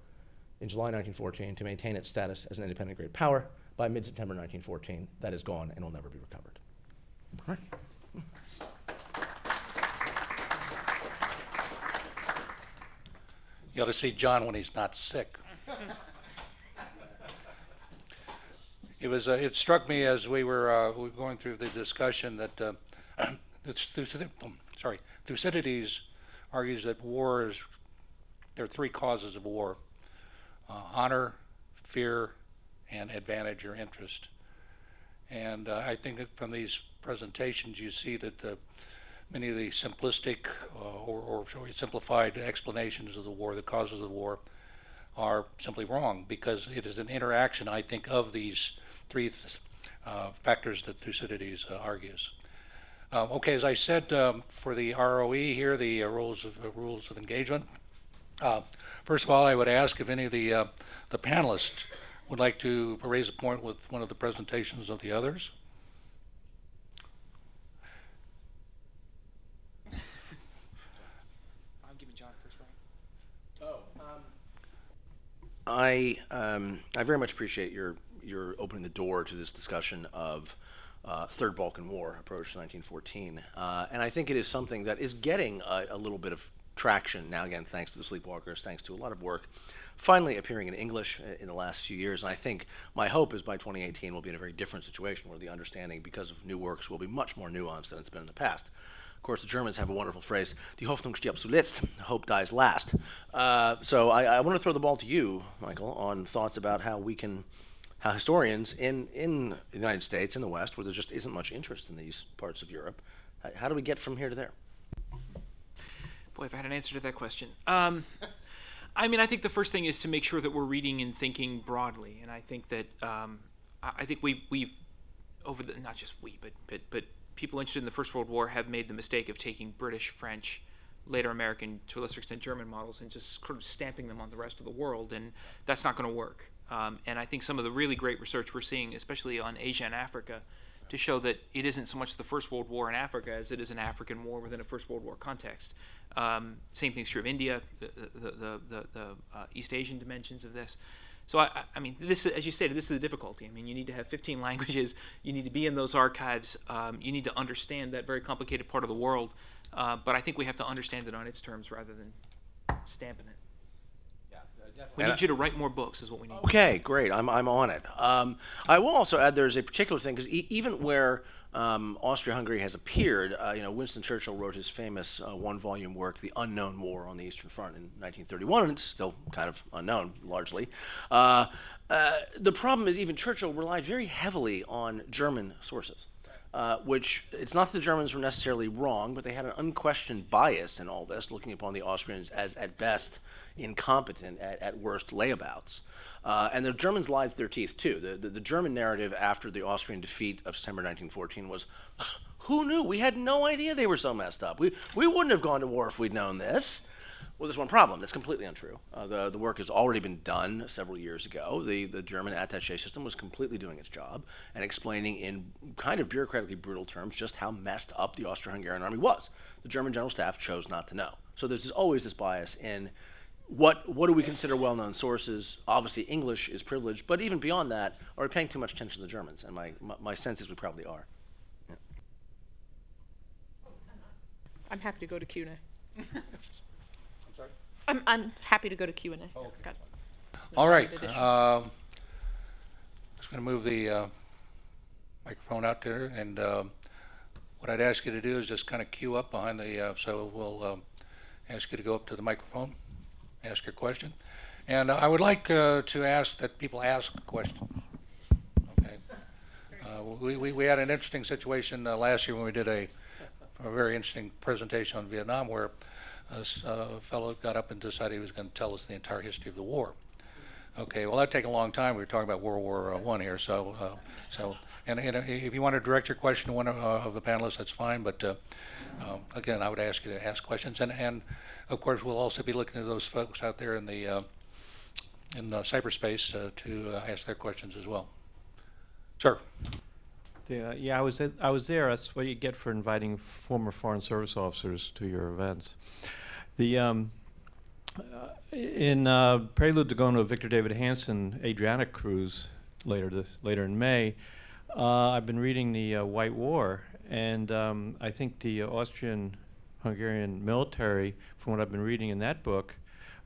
in July 1914 to maintain its status as an independent great power. By mid-September 1914, that is gone and will never be recovered. All right. You ought to see John when he's not sick. It struck me as we were going through the discussion that Thucydides argues that there are 3 causes of war: honor, fear, and advantage or interest. And I think that from these presentations you see that many of the simplistic or simplified explanations of the war, the causes of the war, are simply wrong, because it is an interaction, I think, of these 3 factors that Thucydides argues. Okay, as I said, for the ROE here, the rules of engagement. First of all, I would ask if any of the panelists would like to raise a point with one of the presentations of the others. I'm giving John first round. I very much appreciate your opening the door to this discussion of Third Balkan War approach to 1914, and I think it is something that is getting a little bit of traction now, again, thanks to the Sleepwalkers, thanks to a lot of work finally appearing in English in the last few years. And I think my hope is by 2018 we'll be in a very different situation where the understanding, because of new works, will be much more nuanced than it's been in the past. Of course, the Germans have a wonderful phrase, die Hoffnung stirbt zuletzt, hope dies last. So I want to throw the ball to you, Michael, on thoughts about how historians in the United States, in the West, where there just isn't much interest in these parts of Europe, how do we get from here to there? Boy, if I had an answer to that question. I mean, I think the first thing is to make sure that we're reading and thinking broadly, and I think that I think we've over the, not just we, but people interested in the First World War have made the mistake of taking British, French, later American, to a lesser extent German models, and just sort of stamping them on the rest of the world, and that's not going to work. And I think some of the really great research we're seeing, especially on Asia and Africa, to show that it isn't so much the First World War in Africa as it is an African war within a First World War context. Same thing's true of India, the East Asian dimensions of this. So I mean, this, as you stated, this is the difficulty. I mean, you need to have 15 languages. You need to be in those archives. You need to understand that very complicated part of the world. But I think we have to understand it on its terms rather than stamping it. We need you to write more books is what we need. Okay, great. I'm on it. I will also add there's a particular thing, because even where Austria-Hungary has appeared, Winston Churchill wrote his famous one-volume work, The Unknown War on the Eastern Front, in 1931, and it's still kind of unknown, largely. The problem is even Churchill relied very heavily on German sources. Which, it's not that the Germans were necessarily wrong, but they had an unquestioned bias in all this, looking upon the Austrians as, at best, incompetent, at worst, layabouts. And the Germans lied through their teeth, too. The German narrative after the Austrian defeat of September 1914 was, who knew? We had no idea they were so messed up. We wouldn't have gone to war if we'd known this. Well, there's one problem. That's completely untrue. The work has already been done several years ago. The German attaché system was completely doing its job and explaining in kind of bureaucratically brutal terms just how messed up the Austro-Hungarian army was. The German general staff chose not to know. So there's always this bias in what do we consider well-known sources? Obviously, English is privileged, but even beyond that, are we paying too much attention to the Germans? And my sense is we probably are. Yeah. I'm happy to go to Q&A. I'm sorry? I'm happy to go to Q&A. Oh, okay. No All right. addition. Just going to move the microphone out there, and what I'd ask you to do is just kind of queue up behind the, so we'll ask you to go up to the microphone, ask your question. And I would like to ask that people ask questions. Okay. We had an interesting situation last year when we did a very interesting presentation on Vietnam, where a fellow got up and decided he was going to tell us the entire history of the war. Okay, well, that'd take a long time. We were talking about World War I here, and if you want to direct your question to one of the panelists, that's fine. But again, I would ask you to ask questions, and of course, we'll also be looking at those folks out there in the cyberspace to ask their questions as well. Sir. Yeah, I was there. That's what you get for inviting former Foreign Service officers to your events. In prelude to going to a Victor David Hansen Adriatic cruise later in May, I've been reading the White War, and I think the Austrian-Hungarian Military, from what I've been reading in that book,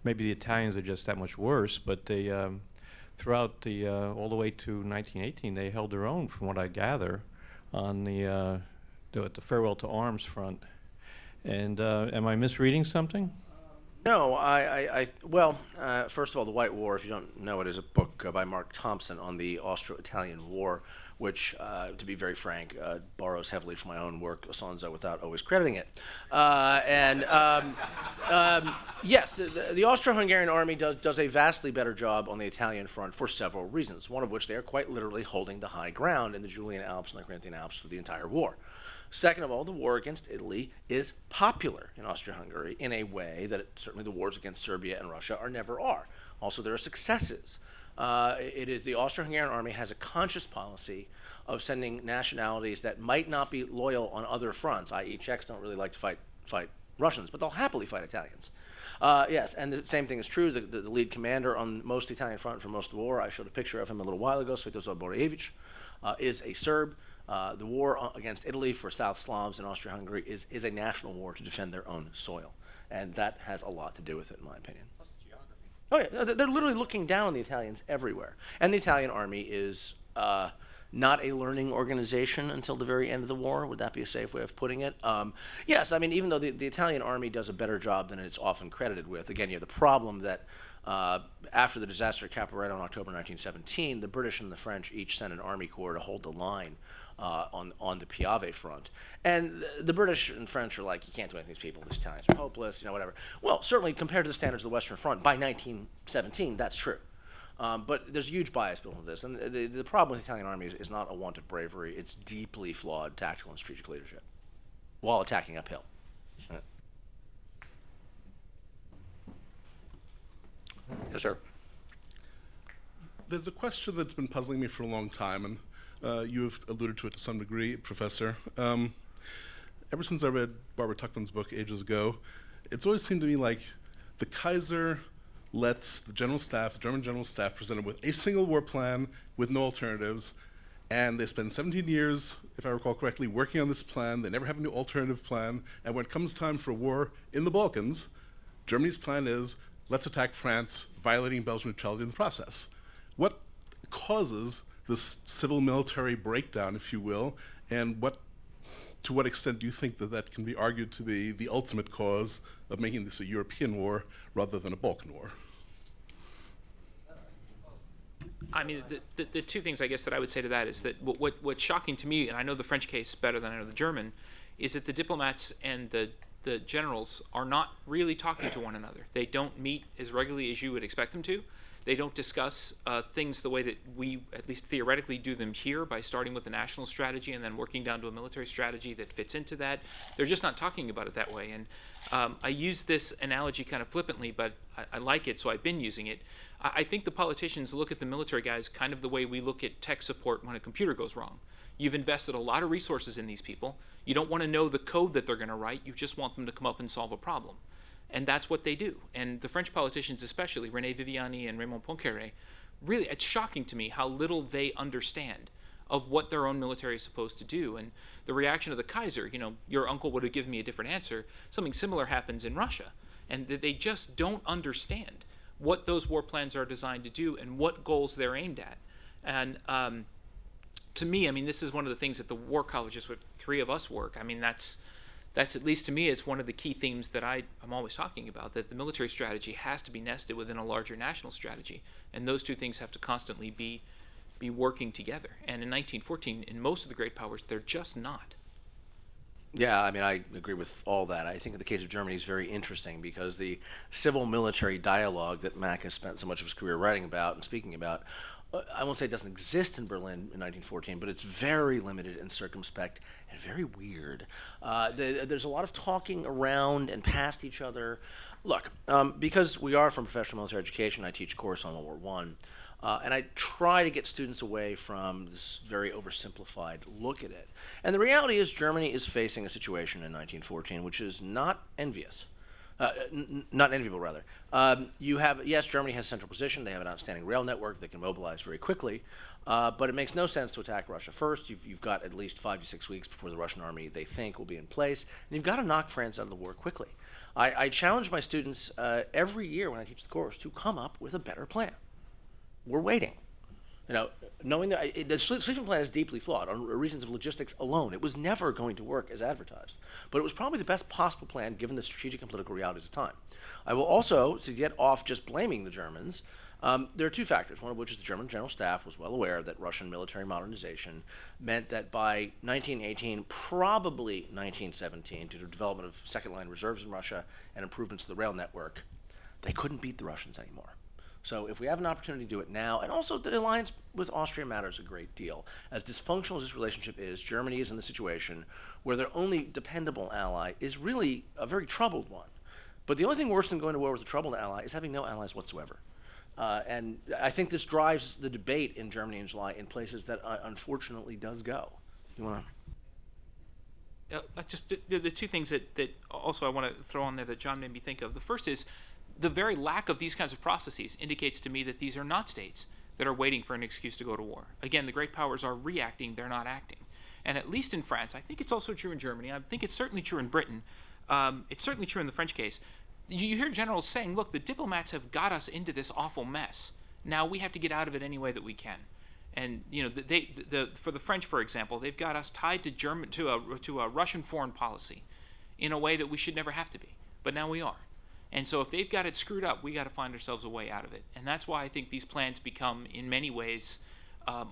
maybe the Italians are just that much worse, but they throughout all the way to 1918, they held their own, from what I gather, on the farewell to arms front. And am I misreading something? No, well, first of all, The White War, if you don't know it, is a book by Mark Thompson on the Austro-Italian War, which, to be very frank, borrows heavily from my own work, Sonzo, without always crediting it. Yes, the Austro-Hungarian Army does a vastly better job on the Italian front for several reasons, one of which they are quite literally holding the high ground in the Julian Alps and the Carinthian Alps for the entire war. Second of all, the war against Italy is popular in Austria-Hungary in a way that certainly the wars against Serbia and Russia never are. Also, there are successes. The Austro-Hungarian Army has a conscious policy of sending nationalities that might not be loyal on other fronts, i.e. Czechs don't really like to fight Russians, but they'll happily fight Italians. Yes, and the same thing is true. The lead commander on most of the Italian front for most of the war, I showed a picture of him a little while ago, Sviatoslav Borejevich, is a Serb. The war against Italy for South Slavs in Austria-Hungary is a national war to defend their own soil. And that has a lot to do with it, in my opinion. Plus geography. Oh, yeah. They're literally looking down on the Italians everywhere. And the Italian army is not a learning organization until the very end of the war. Would that be a safe way of putting it? Yes, I mean, even though the Italian army does a better job than it's often credited with, again, you have the problem that after the disaster at Caporetto in October 1917, the British and the French each sent an army corps to hold the line on the Piave front. And the British and French are like, you can't do anything to these people, these Italians are hopeless, whatever. Well, certainly compared to the standards of the Western Front, by 1917, that's true. But there's a huge bias built into this. And the problem with the Italian army is not a want of bravery, it's deeply flawed tactical and strategic leadership while attacking uphill. Yes, sir. There's a question that's been puzzling me for a long time, and you have alluded to it to some degree, Professor. Ever since I read Barbara Tuchman's book ages ago, it's always seemed to me like the Kaiser lets the General Staff, the German General Staff, presented with a single war plan with no alternatives, and they spend 17 years, if I recall correctly, working on this plan. They never have a new alternative plan, and when it comes time for a war in the Balkans, Germany's plan is, let's attack France, violating Belgian neutrality in the process. What causes this civil-military breakdown, if you will, and to what extent do you think that can be argued to be the ultimate cause of making this a European war rather than a Balkan war? I mean, the two things I guess that I would say to that is that what's shocking to me, and I know the French case better than I know the German, is that the diplomats and the generals are not really talking to one another. They don't meet as regularly as you would expect them to. They don't discuss things the way that we, at least theoretically, do them here, by starting with the national strategy and then working down to a military strategy that fits into that. They're just not talking about it that way. And I use this analogy kind of flippantly, but I like it, so I've been using it. I think the politicians look at the military guys kind of the way we look at tech support when a computer goes wrong. You've invested a lot of resources in these people. You don't want to know the code that they're going to write. You just want them to come up and solve a problem. And that's what they do. And the French politicians, especially René Viviani and Raymond Poincaré, really, it's shocking to me how little they understand of what their own military is supposed to do. And the reaction of the Kaiser, you know, your uncle would have given me a different answer. Something similar happens in Russia. And they just don't understand what those war plans are designed to do and what goals they're aimed at. And to me, I mean, this is one of the things that the war colleges, where three of us work, I mean, that's at least to me, it's one of the key themes that I'm always talking about, that the military strategy has to be nested within a larger national strategy. And those two things have to constantly be working together. And in 1914, in most of the great powers, they're just not. Yeah, I mean, I agree with all that. I think the case of Germany is very interesting because the civil-military dialogue that Mack has spent so much of his career writing about and speaking about, I won't say it doesn't exist in Berlin in 1914, but it's very limited and circumspect and very weird. There's a lot of talking around and past each other. Look, because we are from professional military education, I teach a course on World War I, and I try to get students away from this very oversimplified look at it. And the reality is Germany is facing a situation in 1914 which is not envious. Not enviable, rather. Yes, Germany has a central position. They have an outstanding rail network. They can mobilize very quickly. But it makes no sense to attack Russia first. You've got at least 5 to 6 weeks before the Russian army, they think, will be in place. And you've got to knock France out of the war quickly. I challenge my students every year when I teach the course to come up with a better plan. We're waiting. You know, knowing that the Schlieffen Plan is deeply flawed on reasons of logistics alone. It was never going to work as advertised. But it was probably the best possible plan given the strategic and political realities of the time. I will also, to get off just blaming the Germans, there are two factors, one of which is the German General Staff was well aware that Russian military modernization meant that by 1918, probably 1917, due to development of second-line reserves in Russia and improvements to the rail network, they couldn't beat the Russians anymore. So if we have an opportunity to do it now, and also the alliance with Austria matters a great deal. As dysfunctional as this relationship is, Germany is in the situation where their only dependable ally is really a very troubled one. But the only thing worse than going to war with a troubled ally is having no allies whatsoever. And I think this drives the debate in Germany in July in places that unfortunately does go. You want to? Just the two things that also I want to throw on there that John made me think of. The first is the very lack of these kinds of processes indicates to me that these are not states that are waiting for an excuse to go to war. Again, the great powers are reacting, they're not acting. And at least in France, I think it's also true in Germany, I think it's certainly true in Britain, it's certainly true in the French case. You hear generals saying, look, the diplomats have got us into this awful mess. Now we have to get out of it any way that we can. And you know, for the French, for example, they've got us tied to a Russian foreign policy in a way that we should never have to be. But now we are. And so if they've got it screwed up, we got to find ourselves a way out of it. And that's why I think these plans become, in many ways,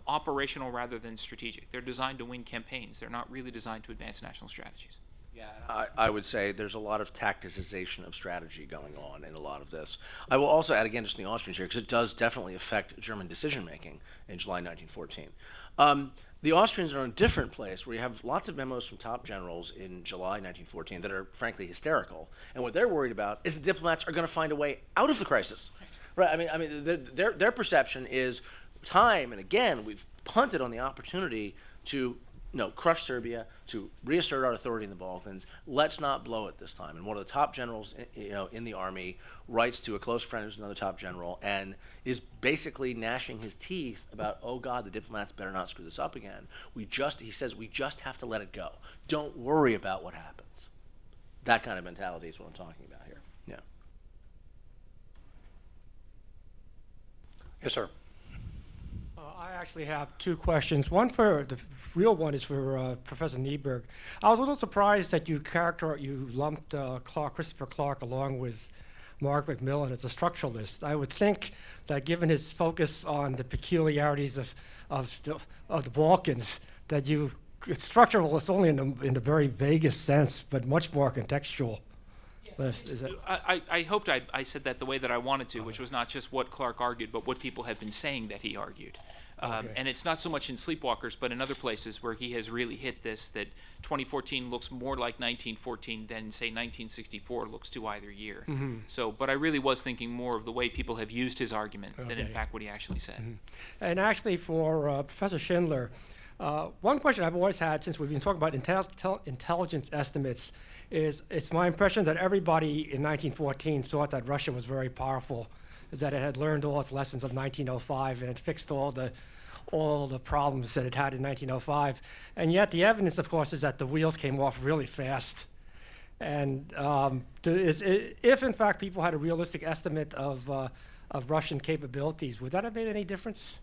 operational rather than strategic. They're designed to win campaigns. They're not really designed to advance national strategies. Yeah, I would say there's a lot of tacticization of strategy going on in a lot of this. I will also add, again, just in the Austrians here, because it does definitely affect German decision-making in July 1914. The Austrians are in a different place where you have lots of memos from top generals in July 1914 that are frankly hysterical. And what they're worried about is the diplomats are going to find a way out of the crisis. Right? I mean, their perception is time and again we've punted on the opportunity to crush Serbia, to reassert our authority in the Balkans. Let's not blow it this time. And one of the top generals, in the army, writes to a close friend who's another top general, and is basically gnashing his teeth about, oh God, the diplomats better not screw this up again. He says, we just have to let it go. Don't worry about what happens. That kind of mentality is what I'm talking about here. Yeah. Yes, sir. I actually have two questions. One for the real one is for Professor Neiberg. I was a little surprised that you lumped Christopher Clark along with Mark Macmillan as a structuralist. I would think that given his focus on the peculiarities of the Balkans, that structuralist only in the very vaguest sense, but much more contextual. I hoped I said that the way that I wanted to, which was not just what Clark argued, but what people have been saying that he argued. And it's not so much in Sleepwalkers, but in other places where he has really hit this, that 2014 looks more like 1914 than, say, 1964 looks to either year. Mm-hmm. So, but I really was thinking more of the way people have used his argument than, in fact, what he actually said. Mm-hmm. And actually, for Professor Schindler, One question I've always had, since we've been talking about intelligence estimates, is it's my impression that everybody in 1914 thought that Russia was very powerful, that it had learned all its lessons of 1905 and fixed all the problems that it had in 1905. And yet the evidence, of course, is that the wheels came off really fast. And if, in fact, people had a realistic estimate of Russian capabilities, would that have made any difference?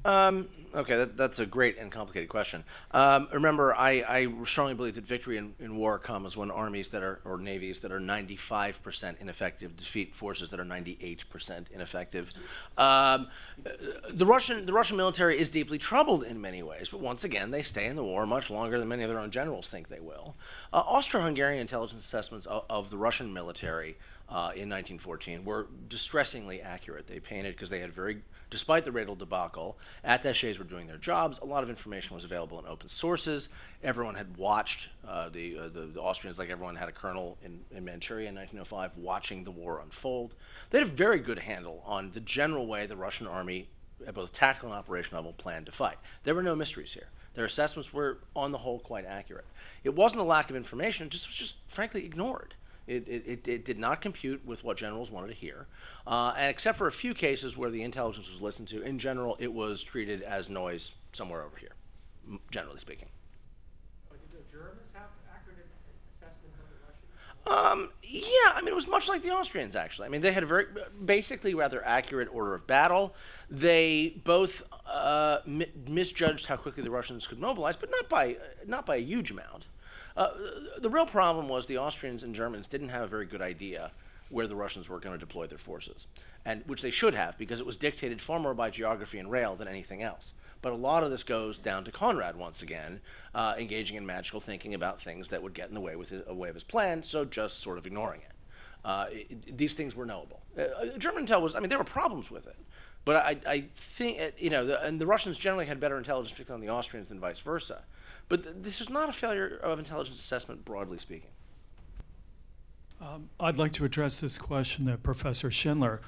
Okay, that's a great and complicated question. Remember, I strongly believe that victory in war comes when armies or navies that are 95% ineffective defeat forces that are 98% ineffective. The Russian military is deeply troubled in many ways, but once again, they stay in the war much longer than many of their own generals think they will. Austro-Hungarian intelligence assessments of the Russian military in 1914 were distressingly accurate. They painted, because they had despite the Radel debacle, attaches were doing their jobs. A lot of information was available in open sources. Everyone had watched the Austrians, like everyone had a colonel in Manchuria in 1905, watching the war unfold. They had a very good handle on the general way the Russian army, at both tactical and operational level, planned to fight. There were no mysteries here. Their assessments were, on the whole, quite accurate. It wasn't a lack of information; it was just frankly ignored. It did not compute with what generals wanted to hear. And except for a few cases where the intelligence was listened to, in general, it was treated as noise somewhere over here, generally speaking. Did the Germans have accurate assessment of the Russians? Yeah, I mean, it was much like the Austrians, actually. I mean, they had a very, basically rather accurate order of battle. They both misjudged how quickly the Russians could mobilize, but not by a huge amount. The real problem was the Austrians and Germans didn't have a very good idea where the Russians were going to deploy their forces, and which they should have, because it was dictated far more by geography and rail than anything else. But a lot of this goes down to Conrad once again, engaging in magical thinking about things that would get in the way of his plan, so just sort of ignoring it. These things were knowable. German intel was, I mean, there were problems with it, but I think, and the Russians generally had better intelligence, particularly on the Austrians, than vice versa. But this is not a failure of intelligence assessment, broadly speaking. I'd like to address this question to Professor Schindler.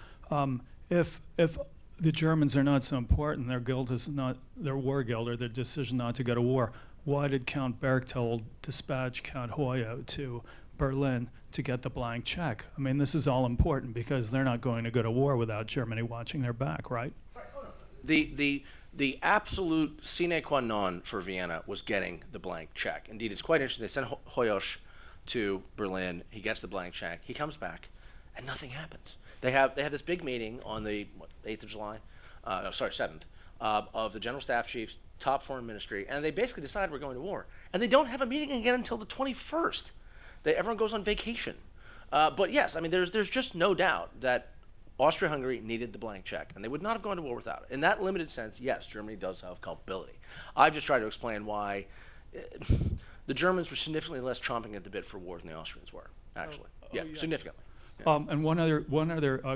If the Germans are not so important, their guild is not their war guild, or their decision not to go to war, why did Count Berchtold dispatch Count Hoyo to Berlin to get the blank check? I mean, this is all important because they're not going to go to war without Germany watching their back, right? The absolute sine qua non for Vienna was getting the blank check. Indeed, it's quite interesting. They sent Hoyos to Berlin. He gets the blank check. He comes back, and nothing happens. They have this big meeting on the 8th of July, 7th, of the General Staff Chiefs, top foreign ministry, and they basically decide we're going to war. And they don't have a meeting again until the 21st. Everyone goes on vacation. But yes, I mean, there's just no doubt that Austria-Hungary needed the blank check, and they would not have gone to war without it. In that limited sense, yes, Germany does have culpability. I've just tried to explain why the Germans were significantly less chomping at the bit for war than the Austrians were, actually. Yes. Significantly. Yeah. And one other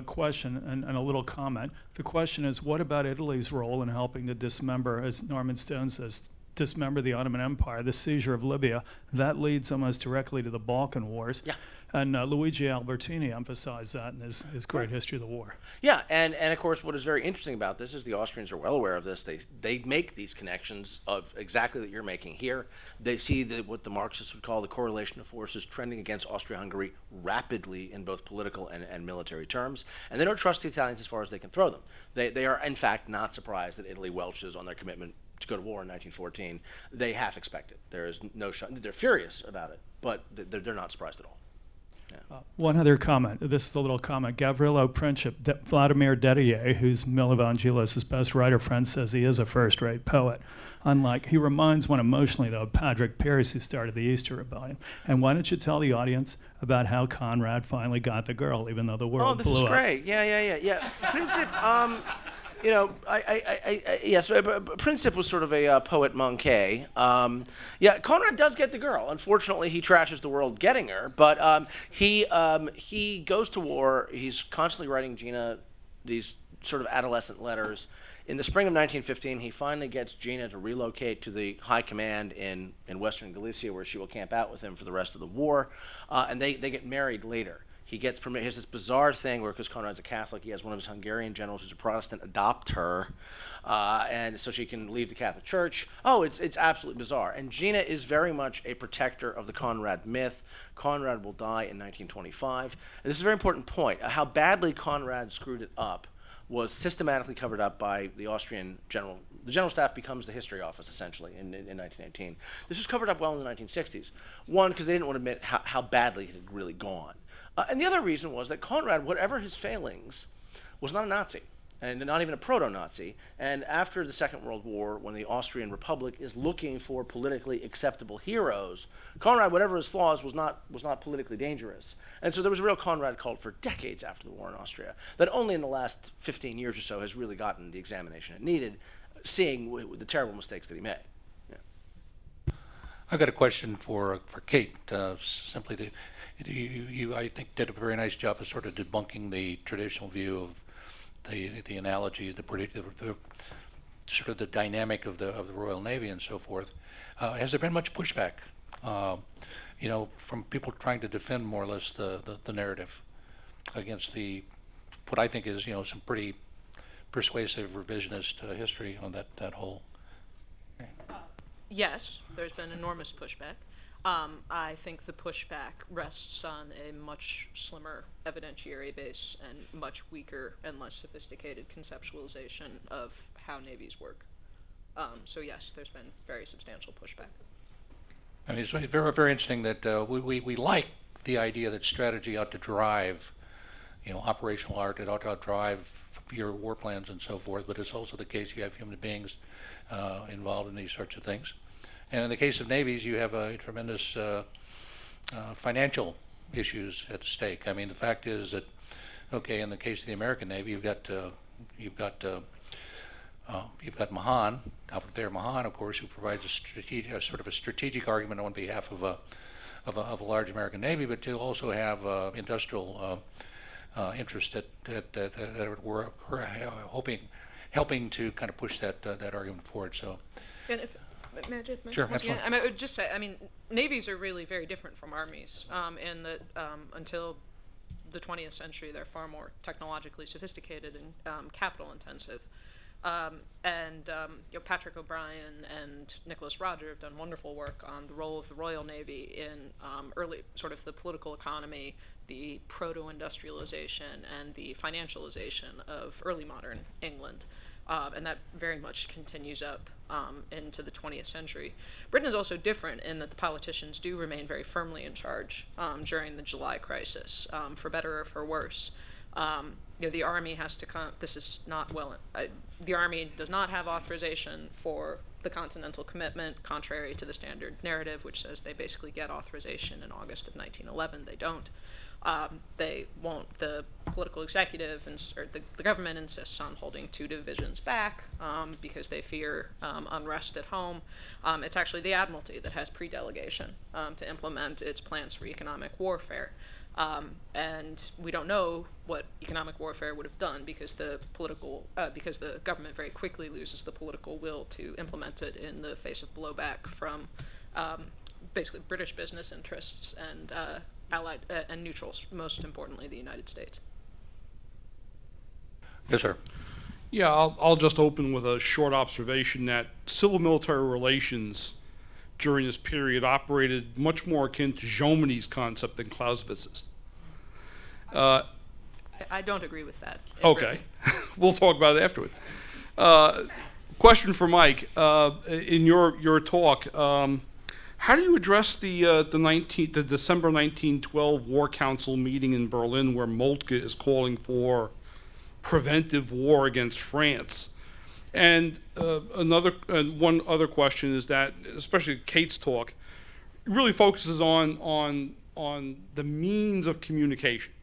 question and a little comment. The question is, what about Italy's role in helping to dismember, as Norman Stone says, dismember the Ottoman Empire, the seizure of Libya? That leads almost directly to the Balkan Wars. Yeah. And Luigi Albertini emphasized that in his great history of the war. Yeah, and of course what is very interesting about this is the Austrians are well aware of this. They make these connections of exactly that you're making here. They see what the Marxists would call the correlation of forces trending against Austria-Hungary rapidly in both political and military terms, and they don't trust the Italians as far as they can throw them. They are, in fact, not surprised that Italy welches on their commitment to go to war in 1914. They half expect it. There is no shot. They're furious about it, but they're not surprised at all. Yeah. One other comment. This is a little comment. Gavrilo Princip, Vladimir Dedier, who's Mil Evangelos' best writer friend, says he is a first-rate poet. He reminds one emotionally, though, of Patrick Pierce, who started the Easter Rebellion. And why don't you tell the audience about how Conrad finally got the girl, even though the world blew up? Oh, this is great. Yeah. Princip, yes, Princip was sort of a poet manqué. Conrad does get the girl. Unfortunately, he trashes the world getting her, but he goes to war. He's constantly writing Gina these sort of adolescent letters. In the spring of 1915, he finally gets Gina to relocate to the high command in western Galicia, where she will camp out with him for the rest of the war, and they get married later. He gets permission. He has this bizarre thing where, because Conrad's a Catholic, he has one of his Hungarian generals who's a Protestant adopt her, and so she can leave the Catholic Church. Oh, it's absolutely bizarre. And Gina is very much a protector of the Conrad myth. Conrad will die in 1925. And this is a very important point. How badly Conrad screwed it up was systematically covered up by the Austrian general. The general staff becomes the history office, essentially, in 1918. This was covered up well in the 1960s. One, because they didn't want to admit how badly it had really gone. And the other reason was that Conrad, whatever his failings, was not a Nazi, and not even a proto-Nazi. And after the Second World War, when the Austrian Republic is looking for politically acceptable heroes, Conrad, whatever his flaws, was not politically dangerous. And so there was a real Conrad cult for decades after the war in Austria, that only in the last 15 years or so has really gotten the examination it needed, seeing the terrible mistakes that he made. I've got a question for Kate. Simply, you I think did a very nice job of sort of debunking the traditional view of the analogy, the sort of the dynamic of the Royal Navy and so forth. Has there been much pushback, from people trying to defend more or less the narrative against what I think is some pretty persuasive revisionist history on that whole? Yes, there's been enormous pushback. I think the pushback rests on a much slimmer evidentiary base and much weaker and less sophisticated conceptualization of how navies work. So yes, there's been very substantial pushback. I mean, it's very, very interesting that we like the idea that strategy ought to drive, operational art. It ought to drive your war plans and so forth. But it's also the case you have human beings involved in these sorts of things. And in the case of navies, you have a tremendous financial issues at stake. I mean, the fact is that, okay, in the case of the American Navy, you've got Mahan, Alfred Thayer Mahan, of course, who provides a sort of a strategic argument on behalf of a large American Navy, but to also have industrial interests that were helping to kind of push that argument forward. So. And if, may I just, sure, once absolutely. again, I would just say, navies are really very different from armies, in that until the 20th century, they're far more technologically sophisticated and capital intensive. Patrick O'Brien and Nicholas Roger have done wonderful work on the role of the Royal Navy in early sort of the political economy, the proto-industrialization, and the financialization of early modern England. And that very much continues up into the 20th century. Britain is also different in that the politicians do remain very firmly in charge during the July crisis, for better or for worse. The Army has to this is not well. The Army does not have authorization for the Continental Commitment, contrary to the standard narrative, which says they basically get authorization in August of 1911. They don't. They won't. The political executive or the government insists on holding 2 divisions back because they fear unrest at home. It's actually the Admiralty that has pre-delegation to implement its plans for economic warfare. And we don't know what economic warfare would have done because the government very quickly loses the political will to implement it in the face of blowback from basically British business interests and allied and neutrals, most importantly the United States. Yes, sir. Yeah, I'll just open with a short observation that civil-military relations during this period operated much more akin to Jomini's concept than Clausewitz's. I don't agree with that. Okay, we'll talk about it afterward. Question for Mike. In your talk, how do you address the December 1912 War Council meeting in Berlin where Moltke is calling for preventive war against France? And one other question is that, especially Kate's talk, really focuses on the means of communication.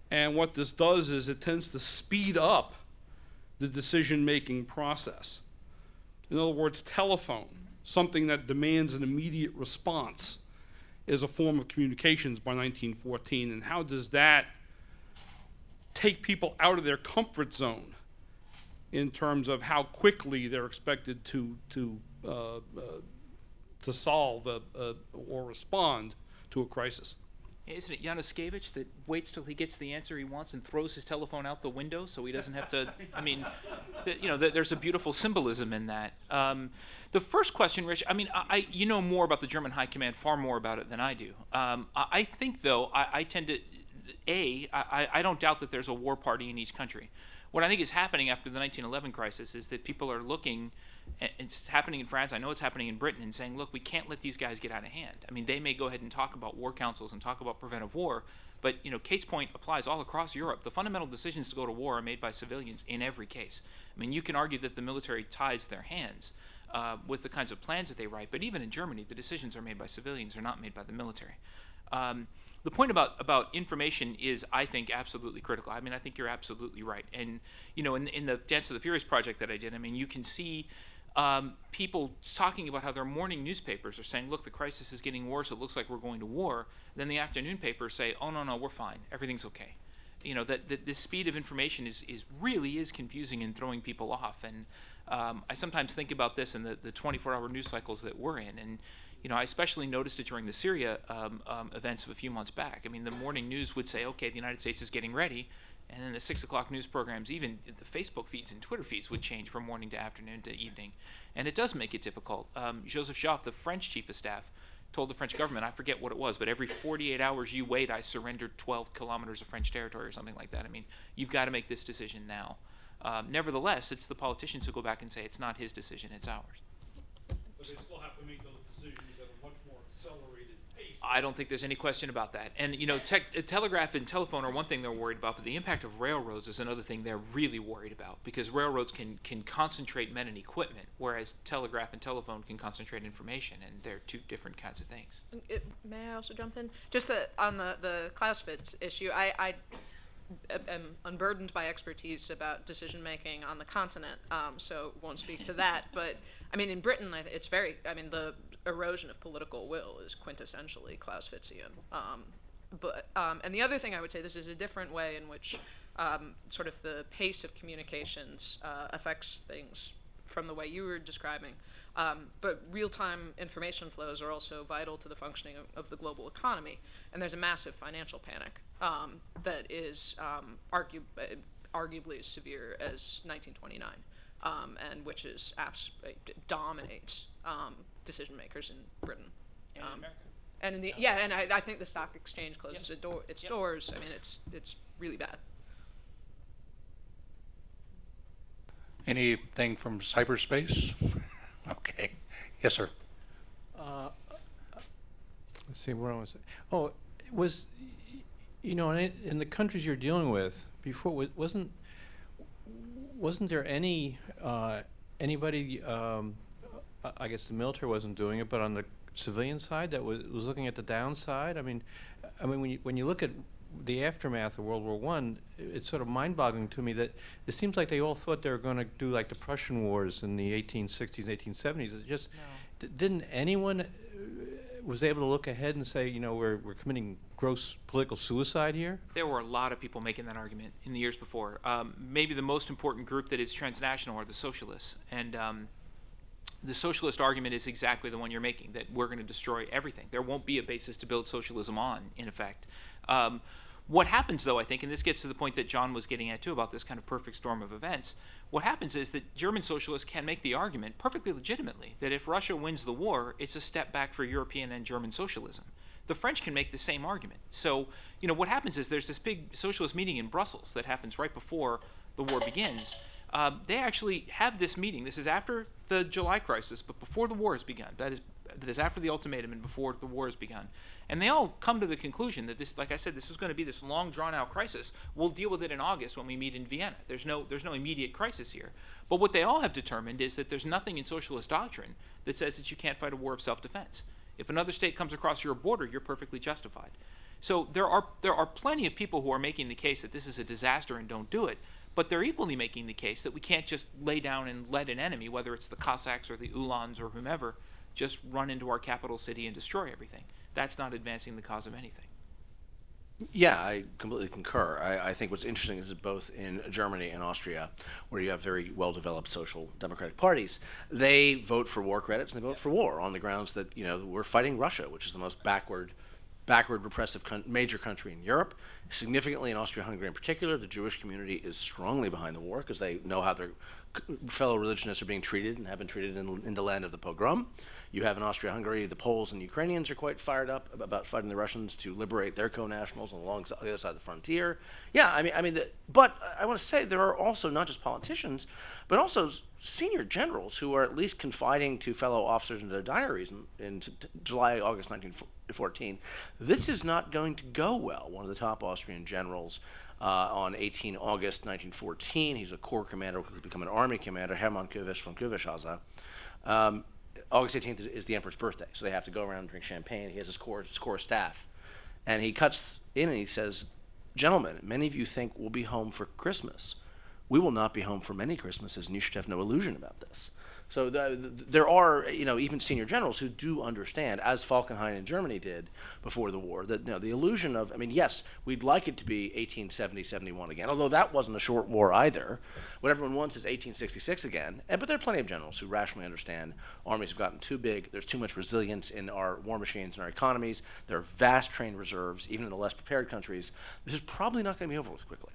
And what this does is it tends to speed up the decision-making process. In other words, telephone, something that demands an immediate response, is a form of communications by 1914. And how does that take people out of their comfort zone in terms of how quickly they're expected to solve or respond to a crisis? Isn't it Januszkiewicz that waits till he gets the answer he wants and throws his telephone out the window so he doesn't have to? I mean, there's a beautiful symbolism in that. The first question, Rich. I mean, you know more about the German High Command, far more about it than I do. I think, though, I tend to, I don't doubt that there's a war party in each country. What I think is happening after the 1911 crisis is that people are looking. It's happening in France. I know it's happening in Britain, and saying, look, we can't let these guys get out of hand. I mean, they may go ahead and talk about war councils and talk about preventive war, but Kate's point applies all across Europe. The fundamental decisions to go to war are made by civilians in every case. I mean, you can argue that the military ties their hands with the kinds of plans that they write, but even in Germany, the decisions are made by civilians, are not made by the military. The point about information is, I think, absolutely critical. I mean, I think you're absolutely right. And in the Dance of the Furies project that I did, I mean, you can see people talking about how their morning newspapers are saying, look, the crisis is getting worse, it looks like we're going to war. Then the afternoon papers say, oh, no, we're fine, everything's okay. That the speed of information is really confusing and throwing people off. And I sometimes think about this in the 24-hour news cycles that we're in. And I especially noticed it during the Syria events of a few months back. I mean, the morning news would say, okay, the United States is getting ready. And then the 6 o'clock news programs, even the Facebook feeds and Twitter feeds, would change from morning to afternoon to evening. And it does make it difficult. Joseph Joffre, the French chief of staff, told the French government, I forget what it was, but every 48 hours you wait, I surrendered 12 kilometers of French territory or something like that. I mean, you've got to make this decision now. Nevertheless, it's the politicians who go back and say it's not his decision, it's ours. But they still have to make those decisions at a much more accelerated pace. I don't think there's any question about that. And, telegraph and telephone are one thing they're worried about, but the impact of railroads is another thing they're really worried about, because railroads can concentrate men and equipment, whereas telegraph and telephone can concentrate information, and they're two different kinds of things. May I also jump in? Just on the Clausewitz issue, I am unburdened by expertise about decision-making on the continent, so won't speak to that. But, I mean, in Britain, the erosion of political will is quintessentially Clausewitzian. And the other thing I would say, this is a different way in which sort of the pace of communications affects things from the way you were describing. But real-time information flows are also vital to the functioning of the global economy. And there's a massive financial panic that is arguably as severe as 1929, and which is dominates decision makers in Britain. And in America. And I think the stock exchange closes its doors. I mean, it's really bad. Anything from cyberspace? Okay. Yes, sir. Let's see, what I was saying. Oh, was, in the countries you're dealing with before, wasn't there anybody, I guess the military wasn't doing it, but on the civilian side that was looking at the downside? I mean, when you look at the aftermath of World War I, it's sort of mind-boggling to me that it seems like they all thought they were going to do like the Prussian Wars in the 1860s, 1870s. It just didn't anyone was able to look ahead and say, we're committing gross political suicide here? There were a lot of people making that argument in the years before. Maybe the most important group that is transnational are the socialists. And the socialist argument is exactly the one you're making, that we're going to destroy everything. There won't be a basis to build socialism on, in effect. What happens, though, I think, and this gets to the point that John was getting at, too, about this kind of perfect storm of events, what happens is that German socialists can make the argument, perfectly legitimately, that if Russia wins the war, it's a step back for European and German socialism. The French can make the same argument. So, what happens is there's this big socialist meeting in Brussels that happens right before the war begins. They actually have this meeting. This is after the July crisis, but before the war has begun. That is after the ultimatum and before the war has begun. And they all come to the conclusion that this, like I said, this is going to be this long, drawn-out crisis. We'll deal with it in August when we meet in Vienna. There's no immediate crisis here. But what they all have determined is that there's nothing in socialist doctrine that says that you can't fight a war of self-defense. If another state comes across your border, you're perfectly justified. So there are plenty of people who are making the case that this is a disaster and don't do it. But they're equally making the case that we can't just lay down and let an enemy, whether it's the Cossacks or the Uhlans or whomever, just run into our capital city and destroy everything. That's not advancing the cause of anything. Yeah, I completely concur. I think what's interesting is that both in Germany and Austria, where you have very well-developed social democratic parties, they vote for war credits and they vote for war on the grounds that, we're fighting Russia, which is the most backward backward, repressive major country in Europe. Significantly in Austria-Hungary in particular, the Jewish community is strongly behind the war because they know how their fellow religionists are being treated and have been treated in the land of the pogrom. You have in Austria-Hungary, the Poles and Ukrainians are quite fired up about fighting the Russians to liberate their co-nationals along the other side of the frontier. Yeah, but I want to say there are also not just politicians, but also senior generals who are at least confiding to fellow officers in their diaries in July, August 1914. This is not going to go well. One of the top Austrian generals on 18 August 1914, he's a corps commander who's become an army commander, Hermann Kovic von Kovichhauser. August 18th is the emperor's birthday, so they have to go around and drink champagne. He has his corps staff. And he cuts in and he says, "Gentlemen, many of you think we'll be home for Christmas. We will not be home for many Christmases, and you should have no illusion about this." So there are, even senior generals who do understand, as Falkenhayn in Germany did before the war, that the illusion of, yes, we'd like it to be 1870-71 again, although that wasn't a short war either. What everyone wants is 1866 again. But there are plenty of generals who rationally understand armies have gotten too big. There's too much resilience in our war machines and our economies. There are vast trained reserves, even in the less prepared countries. This is probably not going to be over with quickly.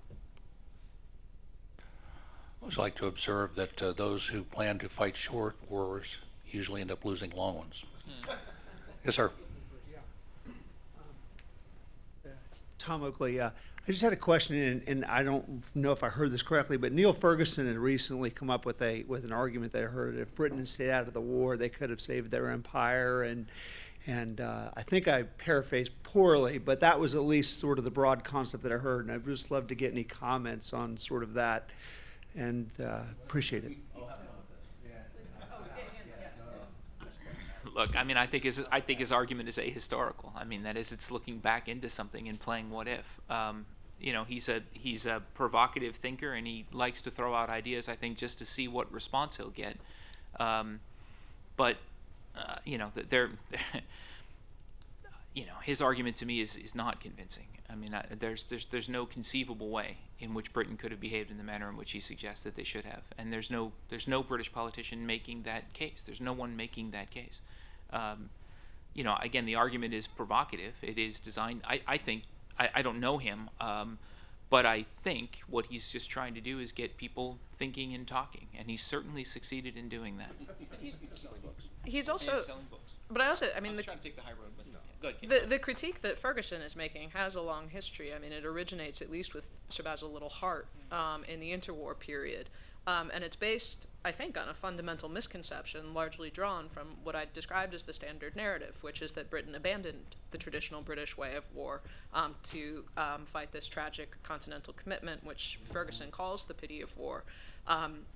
I always like to observe that those who plan to fight short wars usually end up losing long ones. Yes, sir. Tom Oakley. I just had a question, and I don't know if I heard this correctly, but Neil Ferguson had recently come up with an argument that I heard if Britain had stayed out of the war, they could have saved their empire, and I think I paraphrased poorly, but that was at least sort of the broad concept that I heard, and I'd just love to get any comments on sort of that. And appreciate it. Look, I think his argument is ahistorical. That is, it's looking back into something and playing what if. He's a provocative thinker, and he likes to throw out ideas, I think, just to see what response he'll get. His argument to me is not convincing. There's no conceivable way in which Britain could have behaved in the manner in which he suggests that they should have, and there's no British politician making that case. There's no one making that case. Again, the argument is provocative. It is designed. I think I don't know him, but I think what he's just trying to do is get people thinking and talking, and he's certainly succeeded in doing that. He's also selling books. But I also, I was trying to take the high road. The critique that Ferguson is making has a long history. It originates at least with Sir Basil Little Hart in the interwar period. And it's based, I think, on a fundamental misconception largely drawn from what I described as the standard narrative, which is that Britain abandoned the traditional British way of war to fight this tragic continental commitment, which Ferguson calls the pity of war.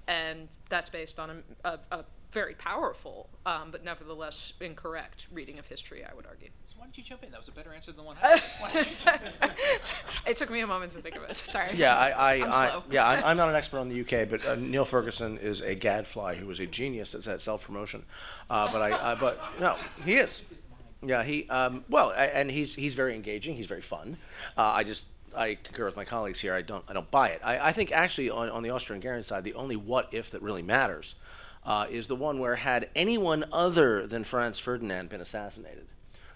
And that's based on a very powerful, but nevertheless incorrect reading of history, I would argue. So why didn't you jump in? That was a better answer than one. Why didn't you jump in? It took me a moment to think of it. Sorry. Yeah, I'm slow. I'm not an expert on the UK, but Neil Ferguson is a gadfly who is a genius at self-promotion. But no, he is. Yeah, and he's very engaging. He's very fun. I concur with my colleagues here. I don't buy it. I think actually on the Austro-Hungarian side, the only what if that really matters is the one where had anyone other than Franz Ferdinand been assassinated,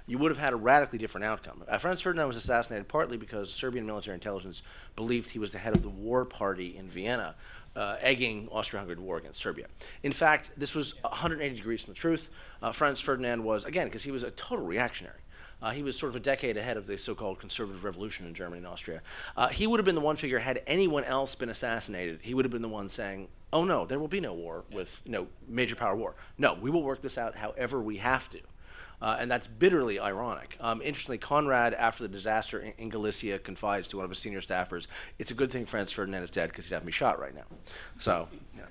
you would have had a radically different outcome. Franz Ferdinand was assassinated partly because Serbian military intelligence believed he was the head of the war party in Vienna, egging Austria-Hungary to war against Serbia. In fact, this was 180 degrees from the truth. Franz Ferdinand was, again, because he was a total reactionary. He was sort of a decade ahead of the so-called conservative revolution in Germany and Austria. He would have been the one figure, had anyone else been assassinated, he would have been the one saying, oh no, there will be no war with major power war. No, we will work this out however we have to. And that's bitterly ironic. Interestingly, Conrad, after the disaster in Galicia, confides to one of his senior staffers, it's a good thing Franz Ferdinand is dead because he'd have me shot right now. So, yeah.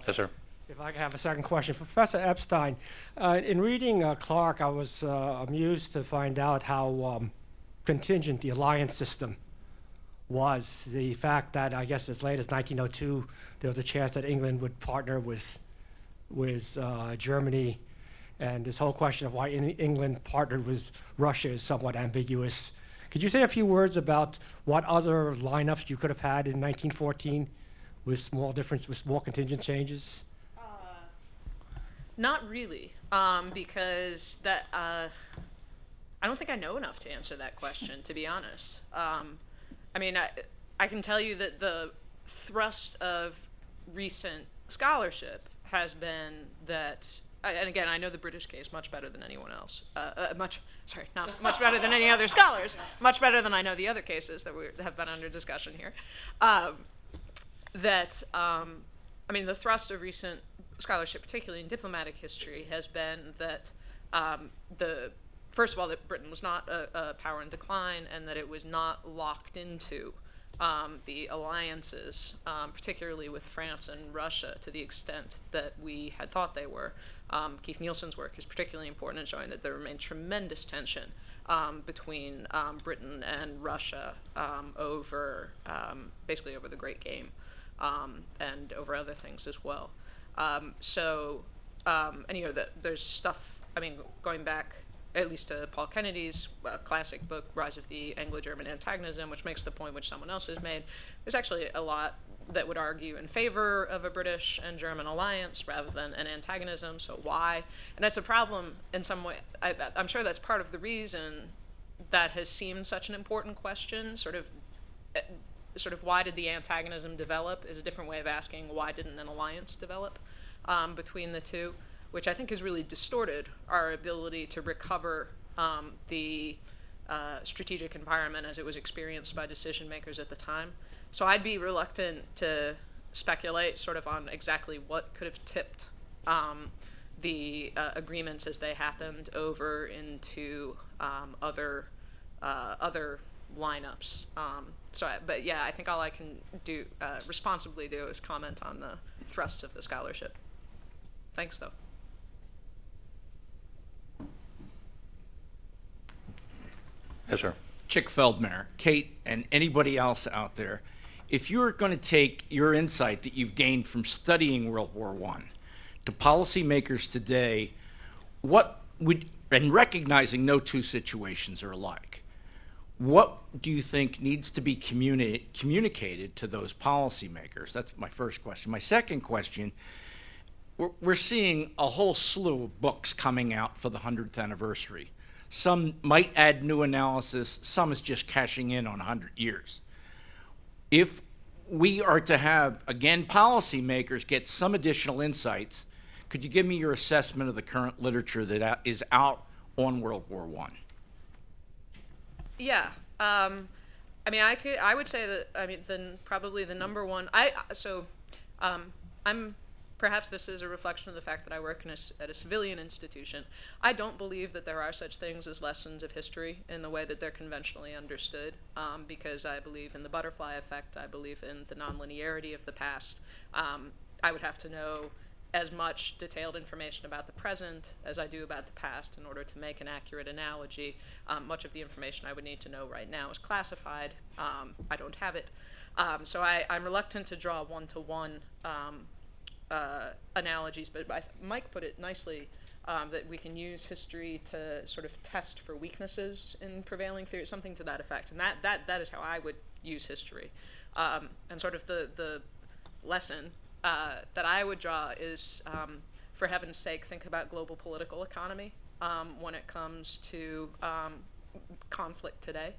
Yes, sir. If I could have a second question. For Professor Epstein, in reading Clark, I was amused to find out how contingent the alliance system was. The fact that, I guess as late as 1902, there was a chance that England would partner with Germany, and this whole question of why England partnered with Russia is somewhat ambiguous. Could you say a few words about what other lineups you could have had in 1914 with small contingent changes? Not really, because that I don't think I know enough to answer that question, to be honest. I mean, I can tell you that the thrust of recent scholarship has been that, and again, I know the British case much better than anyone else. Not much better than any other scholars, much better than I know the other cases that have been under discussion here. I mean, the thrust of recent scholarship, particularly in diplomatic history, has been that first of all, that Britain was not a power in decline, and that it was not locked into the alliances, particularly with France and Russia, to the extent that we had thought they were. Keith Nielsen's work is particularly important in showing that there remained tremendous tension between Britain and Russia basically over the Great Game, and over other things as well. And there's stuff, I mean, going back at least to Paul Kennedy's classic book, Rise of the Anglo-German Antagonism, which makes the point which someone else has made. There's actually a lot that would argue in favor of a British and German alliance rather than an antagonism, so why? And that's a problem in some way. I'm sure that's part of the reason that has seemed such an important question, sort of why did the antagonism develop is a different way of asking why didn't an alliance develop between the two, which I think has really distorted our ability to recover the strategic environment as it was experienced by decision makers at the time. So I'd be reluctant to speculate sort of on exactly what could have tipped the agreements as they happened over into other lineups. But yeah, I think all I can do responsibly do is comment on the thrust of the scholarship. Thanks, though. Yes, sir. Chick Feldmayer, Kate, and anybody else out there, if you're going to take your insight that you've gained from studying World War I to policymakers today, and recognizing no two situations are alike, what do you think needs to be communicated to those policymakers? That's my first question. My second question, we're seeing a whole slew of books coming out for the 100th anniversary. Some might add new analysis, some is just cashing in on 100 years. If we are to have, again, policymakers get some additional insights, could you give me your assessment of the current literature that is out on World War I? Yeah. I mean, I would say that, I mean, probably the number one, perhaps this is a reflection of the fact that I work at a civilian institution. I don't believe that there are such things as lessons of history in the way that they're conventionally understood, because I believe in the butterfly effect. I believe in the nonlinearity of the past. I would have to know as much detailed information about the present as I do about the past in order to make an accurate analogy. Much of the information I would need to know right now is classified. I don't have it. So I'm reluctant to draw one-to-one analogies, but Mike put it nicely, that we can use history to sort of test for weaknesses in prevailing theory, something to that effect. And that is how I would use history. And sort of the lesson that I would draw is, for heaven's sake, think about global political economy when it comes to conflict today.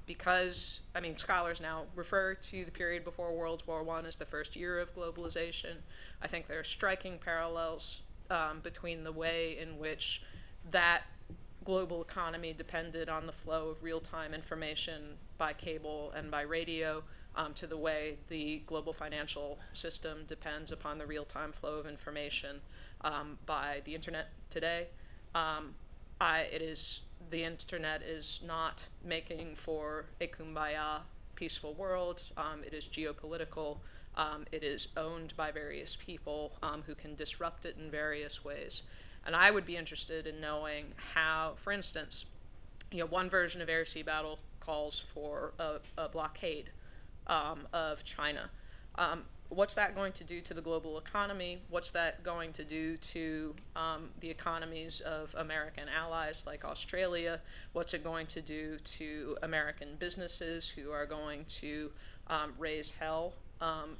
Because, I mean, scholars now refer to the period before World War I as the first year of globalization. I think there are striking parallels between the way in which that global economy depended on the flow of real-time information by cable and by radio, to the way the global financial system depends upon the real-time flow of information by the internet today. The internet is not making for a kumbaya peaceful world. It is geopolitical. It is owned by various people who can disrupt it in various ways. And I would be interested in knowing how, for instance, one version of air-sea battle calls for a blockade of China. What's that going to do to the global economy? What's that going to do to the economies of American allies like Australia? What's it going to do to American businesses who are going to raise hell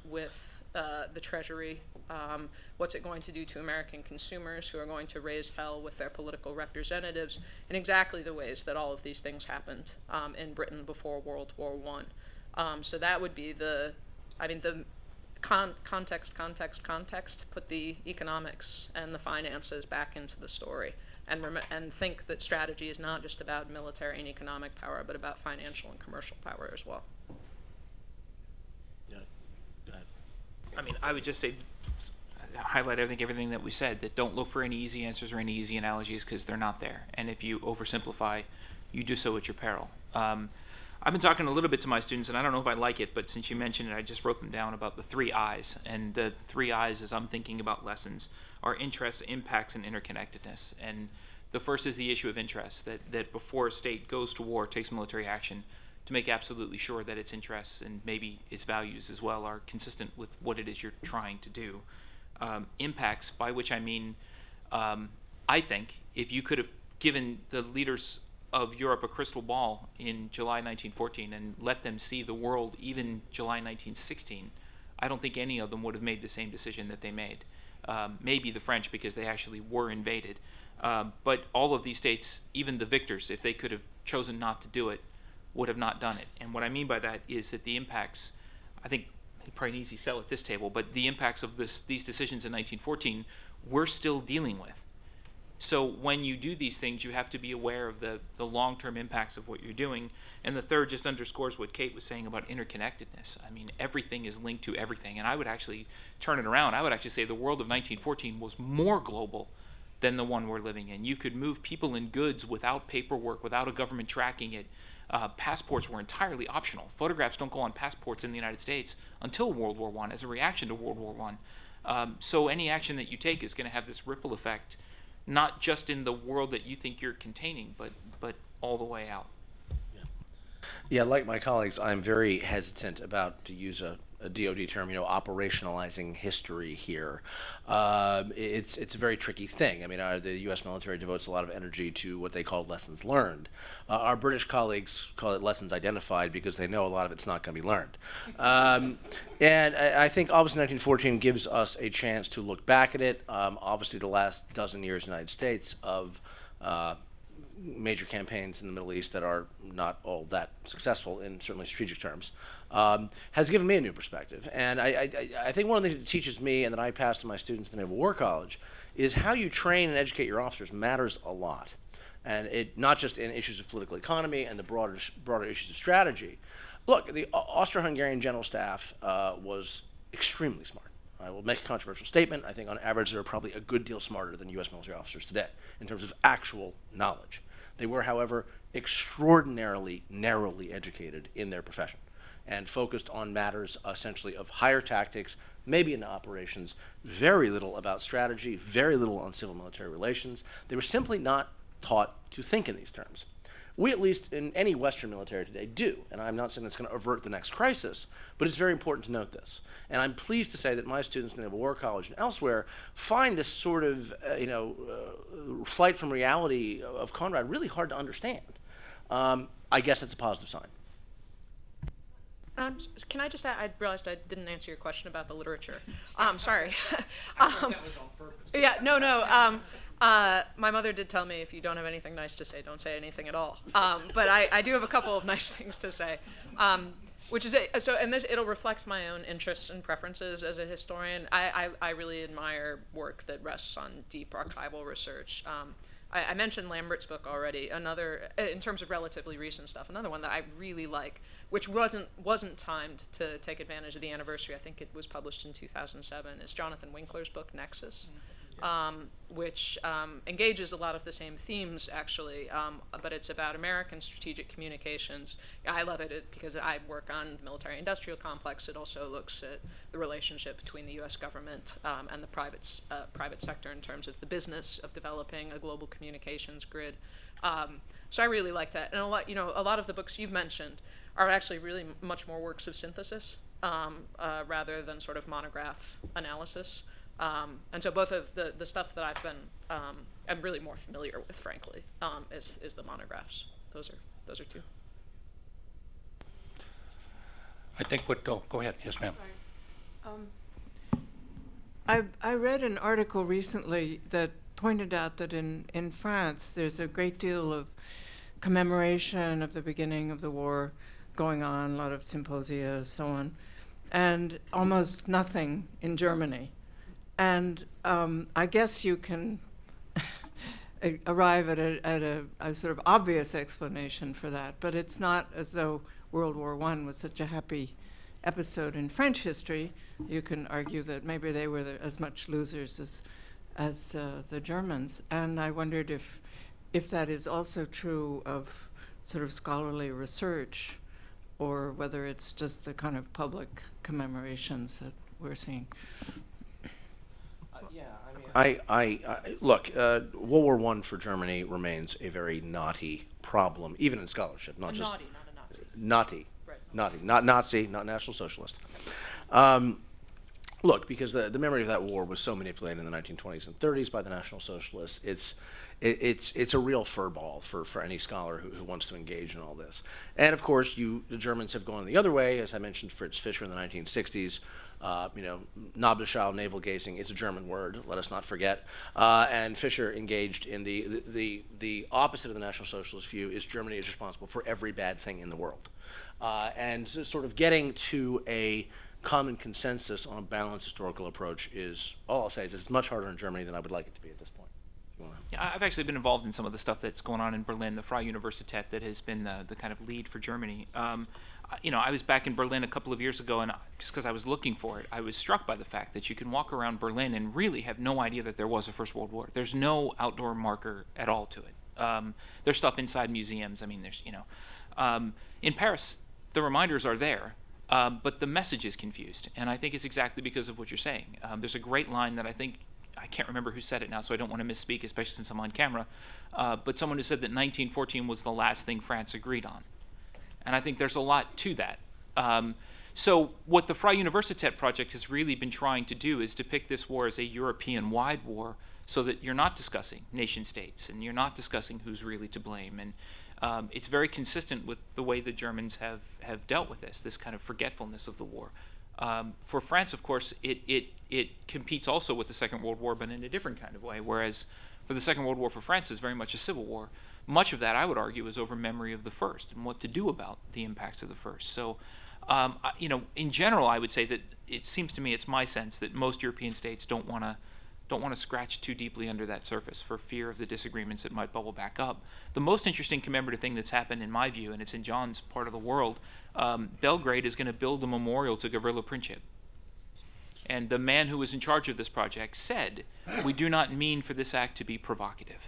with the Treasury What's it going to do to American consumers who are going to raise hell with their political representatives in exactly the ways that all of these things happened in Britain before World War I. So that would be the context, put the economics and the finances back into the story, and think that strategy is not just about military and economic power, but about financial and commercial power as well. Yeah. Go ahead. I mean, I would just say, highlight everything that we said, that don't look for any easy answers or any easy analogies, because they're not there. And if you oversimplify, you do so at your peril. I've been talking a little bit to my students, and I don't know if I like it, but since you mentioned it, I just wrote them down about the 3 I's. And the 3 I's, as I'm thinking about lessons, are interests, impacts, and interconnectedness. And the first is the issue of interest, that before a state goes to war, takes military action, to make absolutely sure that its interests and maybe its values as well are consistent with what it is you're trying to do. Impacts, by which I mean, I think if you could have given the leaders of Europe a crystal ball in July 1914 and let them see the world even July 1916, I don't think any of them would have made the same decision that they made. Maybe the French, because they actually were invaded. But all of these states, even the victors, if they could have chosen not to do it, would have not done it. And what I mean by that is that the impacts, I think, probably an easy sell at this table, but the impacts of these decisions in 1914, we're still dealing with. So when you do these things, you have to be aware of the long-term impacts of what you're doing. And the third just underscores what Kate was saying about interconnectedness. I mean, everything is linked to everything. And I would actually turn it around. I would actually say the world of 1914 was more global than the one we're living in. You could move people and goods without paperwork, without a government tracking it. Passports were entirely optional. Photographs don't go on passports in the United States until World War I as a reaction to World War I. So any action that you take is going to have this ripple effect, not just in the world that you think you're containing, but all the way out. Yeah, like my colleagues, I'm very hesitant about, to use a DoD term, operationalizing history here. It's a very tricky thing. I mean, the U.S. military devotes a lot of energy to what they call lessons learned. Our British colleagues call it lessons identified because they know a lot of it's not going to be learned. And I think obviously 1914 gives us a chance to look back at it. Obviously, the last dozen years in the United States of major campaigns in the Middle East that are not all that successful in certainly strategic terms, has given me a new perspective. And I think one of the things that teaches me and that I pass to my students at the Naval War College is how you train and educate your officers matters a lot. And it not just in issues of political economy and the broader issues of strategy. Look, the Austro-Hungarian General Staff was extremely smart. I will make a controversial statement. I think on average they're probably a good deal smarter than U.S. military officers today in terms of actual knowledge. They were, however, extraordinarily narrowly educated in their profession and focused on matters essentially of higher tactics, maybe in operations, very little about strategy, very little on civil military relations. They were simply not taught to think in these terms. We, at least in any Western military today, do. And I'm not saying that's going to avert the next crisis, but it's very important to note this. And I'm pleased to say that my students in the Naval War College and elsewhere find this sort of, flight from reality of Conrad really hard to understand. I guess it's a positive sign. Can I just add, I realized I didn't answer your question about the literature. Sorry. I thought that was on purpose. Yeah, no. My mother did tell me if you don't have anything nice to say, don't say anything at all. But I do have a couple of nice things to say, which is it'll reflect my own interests and preferences as a historian. I really admire work that rests on deep archival research. I mentioned Lambert's book already. Another, in terms of relatively recent stuff, another one that I really like, which wasn't timed to take advantage of the anniversary. I think it was published in 2007. Is Jonathan Winkler's book Nexus. Which engages a lot of the same themes, actually, but it's about American strategic communications. I love it because I work on the military-industrial complex. It also looks at the relationship between the U.S. government and the private sector in terms of the business of developing a global communications grid. So I really like that. And a lot of the books you've mentioned are actually really much more works of synthesis rather than sort of monograph analysis. And so both of the stuff that I've been I'm really more familiar with, frankly, is the monographs. Those are two. I think go ahead. Yes, ma'am. I read an article recently that pointed out that in France there's a great deal of commemoration of the beginning of the war going on, a lot of symposia, so on, and almost nothing in Germany. And I guess you can arrive at a sort of obvious explanation for that, but it's not as though World War I was such a happy episode in French history. You can argue that maybe they were as much losers as the Germans. And I wondered if that is also true of sort of scholarly research, or whether it's just the kind of public commemorations that we're seeing. I look, World War I for Germany remains a very knotty problem, even in scholarship, not just naughty, not a Nazi. Knotty, Right. knotty, not Nazi, not National Socialist. Look, because the memory of that war was so manipulated in the 1920s and 30s by the National Socialists, it's a real furball for any scholar who wants to engage in all this. And of course, the Germans have gone the other way, as I mentioned, Fritz Fischer in the 1960s. Nabelschau, navel gazing, is a German word, let us not forget. And Fischer engaged in the opposite of the National Socialist view, is Germany is responsible for every bad thing in the world. And so sort of getting to a common consensus on a balanced historical approach is, all I'll say is it's much harder in Germany than I would like it to be at this point. Yeah, I've actually been involved in some of the stuff that's going on in Berlin, the FPRI Universität that has been the kind of lead for Germany. I was back in Berlin a couple of years ago, and just because I was looking for it, I was struck by the fact that you can walk around Berlin and really have no idea that there was a First World War. There's no outdoor marker at all to it. There's stuff inside museums. I mean, in Paris, the reminders are there, but the message is confused, and I think it's exactly because of what you're saying. There's a great line that I can't remember who said it now, so I don't want to misspeak, especially since I'm on camera, but someone who said that 1914 was the last thing France agreed on. And I think there's a lot to that. So what the FPRI Universität project has really been trying to do is depict this war as a European-wide war, so that you're not discussing nation states and you're not discussing who's really to blame. And it's very consistent with the way the Germans have dealt with this kind of forgetfulness of the war. For France, of course, it competes also with the Second World War, but in a different kind of way, whereas for the Second World War for France is very much a civil war. Much of that, I would argue, is over memory of the First and what to do about the impacts of the First. So, in general, I would say that it seems to me, it's my sense that most European states don't want to scratch too deeply under that surface for fear of the disagreements that might bubble back up. The most interesting commemorative thing that's happened, in my view, and it's in John's part of the world, Belgrade is going to build a memorial to Gavrilo Princip. And the man who was in charge of this project said, "We do not mean for this act to be provocative."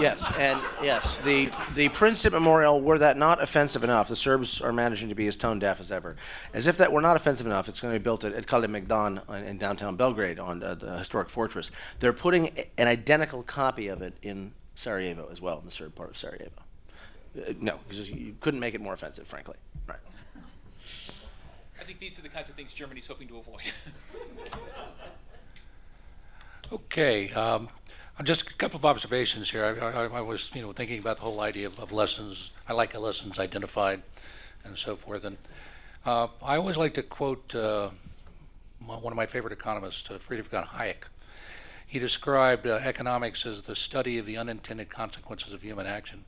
Yes, and yes, the Princip Memorial, were that not offensive enough, the Serbs are managing to be as tone deaf as ever. As if that were not offensive enough, it's going to be built at Kale Megdan in downtown Belgrade on the historic fortress. They're putting an identical copy of it in Sarajevo as well, in the Serb part of Sarajevo. No, because you couldn't make it more offensive, frankly. Right. I think these are the kinds of things Germany's hoping to avoid. Okay. Just a couple of observations here. I was, thinking about the whole idea of lessons. I like lessons identified, and so forth. And I always like to quote one of my favorite economists, Friedrich von Hayek. He described economics as the study of the unintended consequences of human action.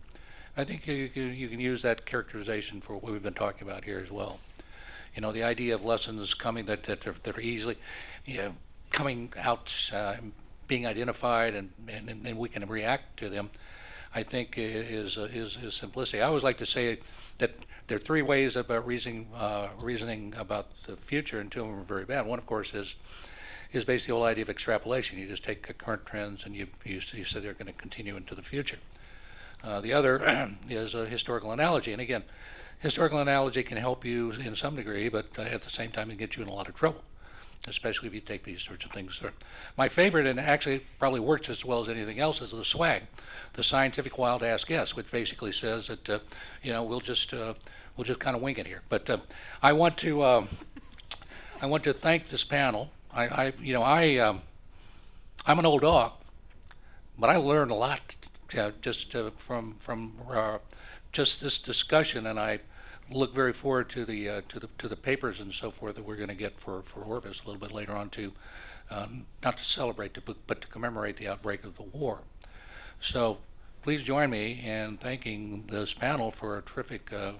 I think you can use that characterization for what we've been talking about here as well. The idea of lessons coming that are easily, coming out. Being identified and we can react to them, I think is simplicity. I always like to say that there are three ways about reasoning about the future, and two of them are very bad. One, of course, is basically the whole idea of extrapolation. You just take current trends and you say they're going to continue into the future. The other is a historical analogy, and again, historical analogy can help you in some degree, but at the same time it can get you in a lot of trouble, especially if you take these sorts of things. My favorite, and actually probably works as well as anything else, is the SWAG, the scientific wild ass guess, which basically says that we'll just kind of wing it here. But I want to thank this panel. I'm an old dog, but I learned a lot just from just this discussion, and I look very forward to the papers and so forth that we're going to get for Orbis a little bit later on too. not to celebrate, but to commemorate the outbreak of the war. So please join me in thanking this panel for a terrific, a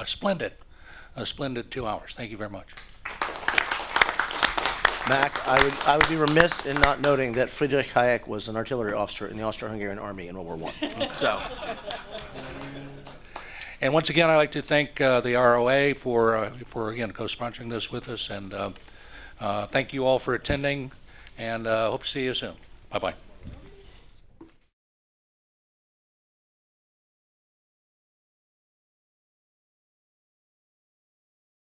splendid 2 hours. Thank you very much. Mac, I would be remiss in not noting that Friedrich Hayek was an artillery officer in the Austro-Hungarian Army in World War I. So. And once again, I'd like to thank the ROA for again co-sponsoring this with us, and thank you all for attending, and hope to see you soon. Bye-bye.